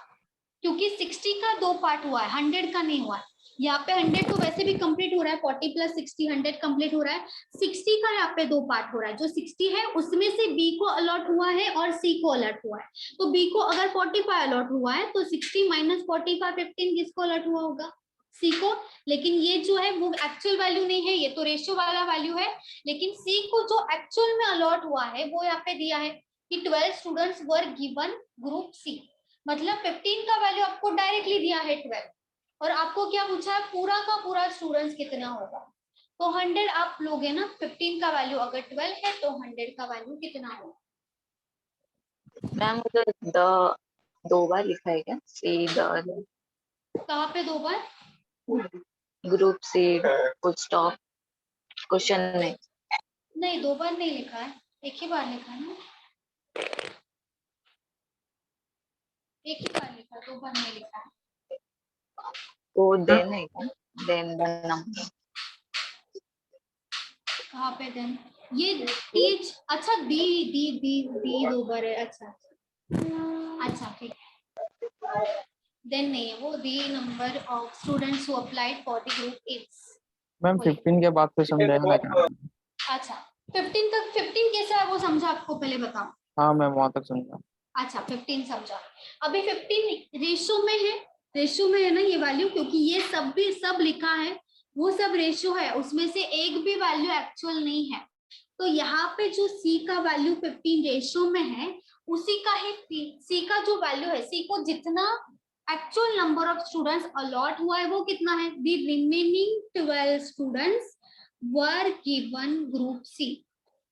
क्योंकि 60 का 2 पार्ट हुआ है, 100 का नहीं हुआ है। यहाँ पे 100 तो वैसे भी कंप्लीट हो रहा है, 40 प्लस 60 100 कंप्लीट हो रहा है। 60 का यहाँ पे 2 पार्ट हो रहा है, जो 60 है उसमें से B को अलॉट हुआ है और C को अलॉट हुआ है। तो B को अगर 45 अलॉट हुआ है तो 60 माइनस 45 15 किसको अलॉट हुआ होगा? C को। लेकिन ये जो है वो एक्चुअल वैल्यू नहीं है, ये तो रेशियो वाला वैल्यू है। लेकिन C को जो एक्चुअल में अलॉट हुआ है वो यहाँ पे दिया है कि 12 students were given group C। मतलब 15 का वैल्यू आपको डायरेक्टली दिया है 12, और आपको क्या पूछा है, पूरा का पूरा स्टूडेंट्स कितना होगा। तो 100 आप लोगे ना, 15 का वैल्यू अगर 12 है तो 100 का वैल्यू कितना होगा? मैम उधर दो बार लिखा है क्या? सी द कहाँ पे 2 बार? Group C full stop question में। नहीं 2 बार नहीं लिखा है, एक ही बार लिखा है ना, एक ही बार लिखा, 2 बार नहीं लिखा है। वो देन है क्या? देन द नंबर कहाँ पे देन? ये टीच, अच्छा दी 2 बार है, अच्छा ठीक है। देन नहीं है वो, the number of students who applied for the group is. Ma'am 15 के बाद तो समझाएगा ना। अच्छा 15 तक, 15 कैसा है वो समझा आपको, पहले बताओ। हाँ मैम वहाँ तक समझा। अच्छा 15 समझा। अभी 15 रेशियो में है ना ये वैल्यू, क्योंकि ये सब लिखा है वो सब रेशियो है, उसमें से एक भी वैल्यू एक्चुअल नहीं है। तो यहाँ पे जो C का वैल्यू 15 रेशियो में है, उसी का ही C का जो वैल्यू है, C को जितना actual number of students allot हुआ है वो कितना है, the remaining 12 students were given group C।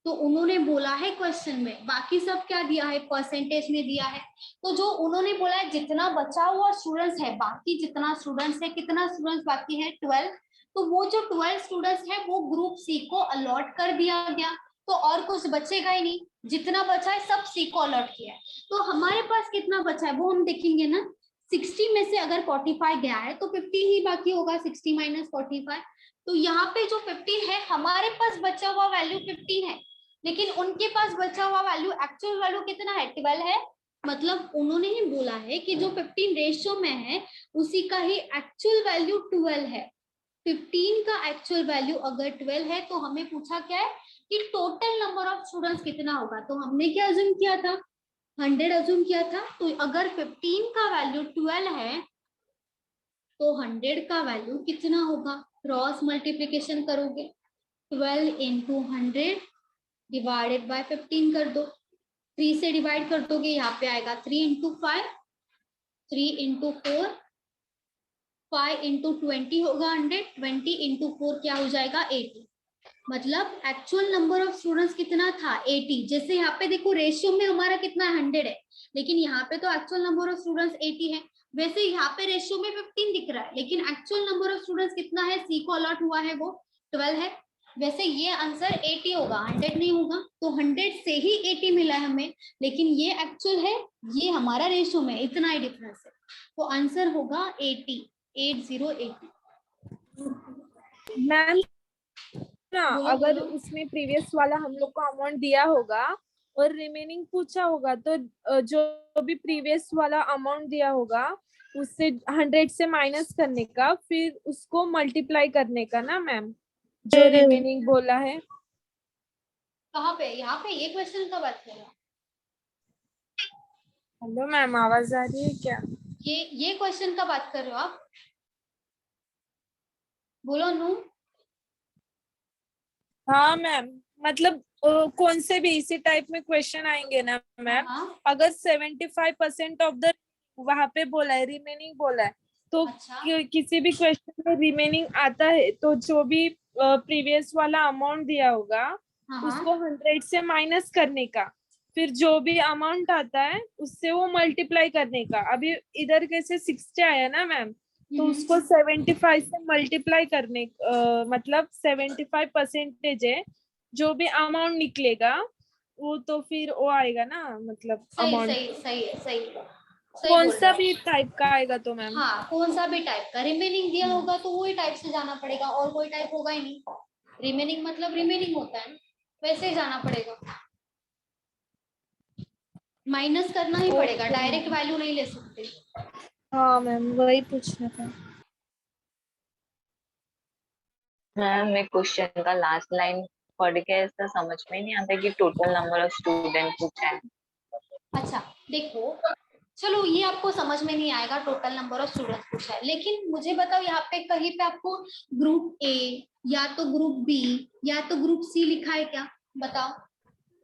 तो उन्होंने बोला है क्वेश्चन में, बाकी सब क्या दिया है, परसेंटेज में दिया है। तो जो उन्होंने बोला है जितना बचा हुआ स्टूडेंट्स है, बाकी जितना स्टूडेंट्स है, कितना स्टूडेंट्स बाकी है 12, तो वो जो 12 स्टूडेंट्स है वो ग्रुप C को अलॉट कर दिया गया, तो और कुछ बचेगा ही नहीं, जितना बचा है सब C को अलॉट किया है। तो हमारे पास कितना बचा है वो हम देखेंगे ना, 60 में से अगर 45 गया है तो 15 ही बाकी होगा, 60 माइनस 45। तो यहाँ पे जो 15 है, हमारे पास बचा हुआ वैल्यू 15 है, लेकिन उनके पास बचा हुआ वैल्यू, एक्चुअल वैल्यू कितना है, 12 है। मतलब उन्होंने ही बोला है कि जो 15 रेशियो में है उसी का ही एक्चुअल वैल्यू 12 है। 15 का एक्चुअल वैल्यू अगर 12 है तो हमें पूछा क्या है कि टोटल नंबर ऑफ स्टूडेंट्स कितना होगा। तो हमने क्या अज्यूम किया था, 100 अज्यूम किया था। तो अगर 15 का वैल्यू 12 है तो 100 का वैल्यू कितना होगा, क्रॉस मल्टीप्लीकेशन करोगे, 12 इंटू 100 डिवाइडेड बाय 15 कर दो, 3 से डिवाइड कर दोगे, यहाँ पे आएगा 3 इंटू 5, 3 इंटू 4, 5 इंटू 20 होगा 100, 20 इंटू 4 क्या हो जाएगा 80। मतलब एक्चुअल नंबर ऑफ स्टूडेंट्स कितना था 80। जैसे यहाँ पे देखो रेशियो में हमारा कितना 100 है, लेकिन यहाँ पे तो एक्चुअल नंबर ऑफ स्टूडेंट्स 80 है। वैसे यहाँ पे रेशियो में 15 दिख रहा है, लेकिन एक्चुअल नंबर ऑफ स्टूडेंट्स कितना है, C को अलॉट हुआ है वो 12 है। वैसे ये आंसर 80 होगा, 100 नहीं होगा। तो 100 से ही 80 मिला है हमें, लेकिन ये एक्चुअल है, ये हमारा रेशियो में, इतना ही डिफरेंस है। तो आंसर होगा 80, 8080। मैम ना, अगर उसमें प्रीवियस वाला हम लोग को अमाउंट दिया होगा और रिमेनिंग पूछा होगा, तो जो भी प्रीवियस वाला अमाउंट दिया होगा उससे 100 से माइनस करने का, फिर उसको मल्टीप्लाई करने का ना मैम, जो रिमेनिंग बोला है। कहाँ पे, यहाँ पे ये क्वेश्चन का बात कर रहा, हेलो मैम, आवाज आ रही है क्या? ये क्वेश्चन का बात कर रहे हो आप? बोलो नू। हाँ मैम, मतलब कौन से भी इसी टाइप में क्वेश्चन आएंगे ना मैम, अगर 75% ऑफ द वहां पे बोला है, रिमेनिंग बोला है, तो किसी भी क्वेश्चन में रिमेनिंग आता है तो जो भी प्रीवियस वाला अमाउंट दिया होगा उसको 100 से माइनस करने का, फिर जो भी अमाउंट आता है उससे वो मल्टीप्लाई करने का। अभी इधर कैसे 60 आया ना मैम, तो उसको 75 से मल्टीप्लाई करने मतलब 75% है, जो भी अमाउंट निकलेगा वो तो फिर वो आएगा ना, मतलब सही अमाउंट सही सही है, सही कौन बोल सा रहे हो। भी टाइप का आएगा तो मैम। हाँ, कौन सा भी टाइप का रिमेनिंग दिया होगा तो वही टाइप से जाना पड़ेगा, और कोई टाइप होगा ही नहीं। रिमेनिंग मतलब रिमेनिंग होता है, वैसे ही जाना पड़ेगा, माइनस करना ही पड़ेगा, डायरेक्ट वैल्यू नहीं ले सकते। हाँ मैम, वही पूछना था। मैम मैं क्वेश्चन का लास्ट लाइन पढ़ के ऐसा समझ में नहीं आता कि टोटल नंबर ऑफ स्टूडेंट पूछा है। अच्छा देखो, चलो ये आपको समझ में नहीं आएगा टोटल नंबर ऑफ स्टूडेंट्स पूछा है, लेकिन मुझे बताओ यहाँ पे कहीं पे आपको ग्रुप ए या तो ग्रुप बी या तो ग्रुप सी लिखा है क्या? बताओ।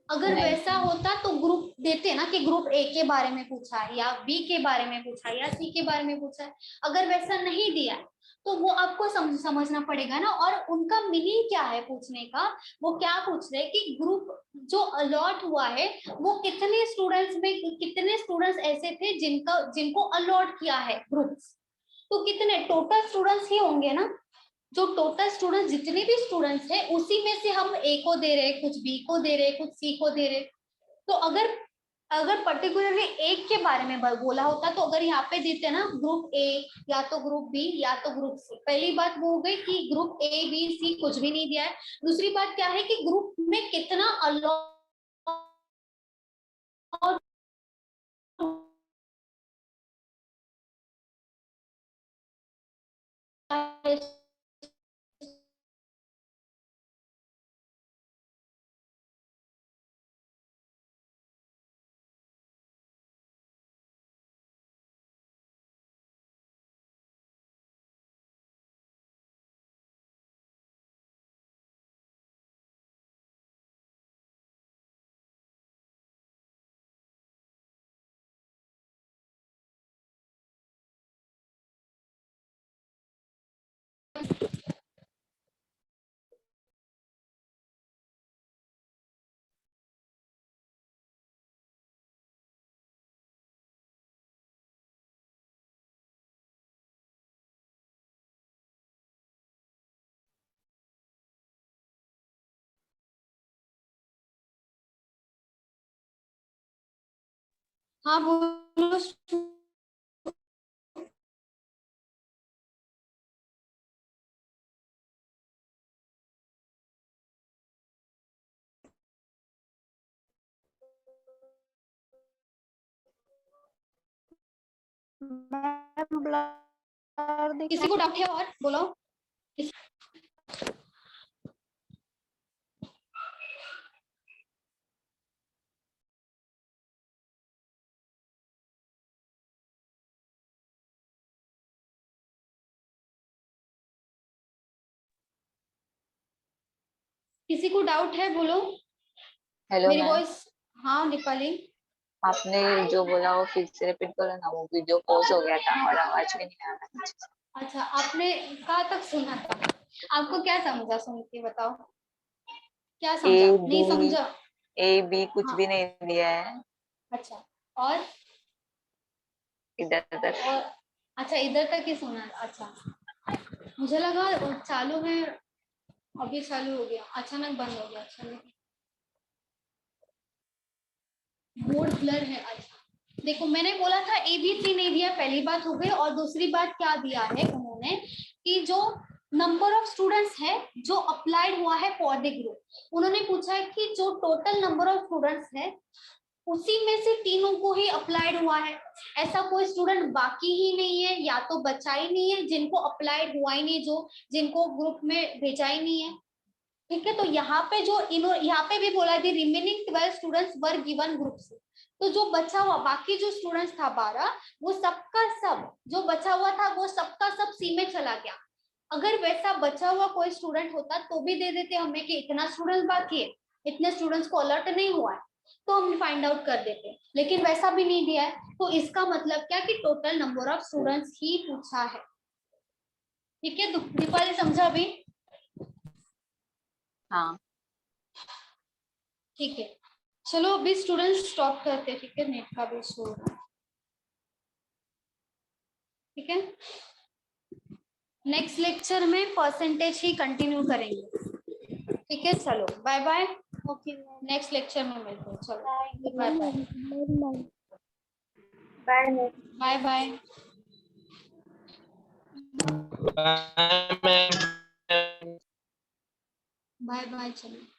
अगर वैसा होता तो ग्रुप देते ना कि ग्रुप ए के बारे में पूछा है या बी के बारे में पूछा है या सी के बारे में पूछा है। अगर वैसा नहीं दिया तो वो आपको समझना पड़ेगा ना, और उनका मीनिंग क्या है पूछने का। वो क्या पूछ रहे हैं कि ग्रुप जो अलॉट हुआ है वो कितने स्टूडेंट्स में, कितने स्टूडेंट्स ऐसे थे जिनको अलॉट किया है ग्रुप्स, तो कितने टोटल स्टूडेंट्स ही होंगे ना। जो टोटल स्टूडेंट्स जितने भी स्टूडेंट्स हैं उसी में से हम ए को दे रहे हैं, कुछ बी को दे रहे हैं, कुछ सी को दे रहे हैं। तो अगर पर्टिकुलरली एक के बारे में बोला होता तो अगर यहाँ पे देते ना ग्रुप ए या तो ग्रुप बी या तो ग्रुप सी, पहली बात वो हो गई कि ग्रुप ए बी सी कुछ भी नहीं दिया है। दूसरी बात क्या है कि ग्रुप में कितना अलॉट हाँ बोलो। किसी को डाउट है और बोलो। किसी को डाउट है बोलो। हेलो मेरी मैम, वॉइस, हाँ दीपाली। आपने जो बोला वो फिर से रिपीट करो ना, वो वीडियो पॉज हो गया था और आवाज भी नहीं आ रहा था। अच्छा, आपने कहाँ तक सुना था? आपको क्या समझा सुन के बताओ, क्या समझा? नहीं समझा? ए बी कुछ हाँ। भी नहीं दिया है अच्छा, और इधर तक। और अच्छा इधर तक ही सुना। अच्छा, मुझे लगा चालू है, अभी चालू हो गया, अचानक बंद हो गया। चलो, बोर्ड ब्लर है। अच्छा देखो, मैंने बोला था एबीसी नहीं दिया, पहली बात हो गई। और दूसरी बात क्या दिया है उन्होंने कि जो नंबर ऑफ स्टूडेंट्स है जो अप्लाइड हुआ है फॉर द ग्रुप, उन्होंने पूछा है कि जो टोटल नंबर ऑफ स्टूडेंट्स है उसी में से तीनों को ही अप्लाइड हुआ है। ऐसा कोई स्टूडेंट बाकी ही नहीं है, या तो बचा ही नहीं है जिनको अप्लाइड हुआ ही नहीं, जो जिनको ग्रुप में भेजा ही नहीं है। ठीक है, तो यहाँ पे जो यहाँ पे भी बोला थी remaining 12 students were given group से, तो जो बचा हुआ बाकी जो स्टूडेंट्स था 12, वो सबका सब जो बचा हुआ था वो सबका सब सी में चला गया। अगर वैसा बचा हुआ कोई स्टूडेंट होता तो भी दे देते हमें कि इतना स्टूडेंट्स बाकी है, इतने स्टूडेंट्स को अलर्ट नहीं हुआ है, तो हम फाइंड आउट कर देते, लेकिन वैसा भी नहीं दिया है। तो इसका मतलब क्या कि टोटल नंबर ऑफ स्टूडेंट्स ही पूछा है। ठीक है दीपाली, समझा अभी? हाँ ठीक है, चलो अभी स्टूडेंट्स स्टॉप करते हैं। ठीक है, नेट का भी शो हो रहा है। ठीक है, नेक्स्ट लेक्चर में परसेंटेज ही कंटिन्यू करेंगे। ठीक है, चलो bye bye. Okay next lecture में मिलते हैं। चलो bye bye bye bye bye bye. चलो।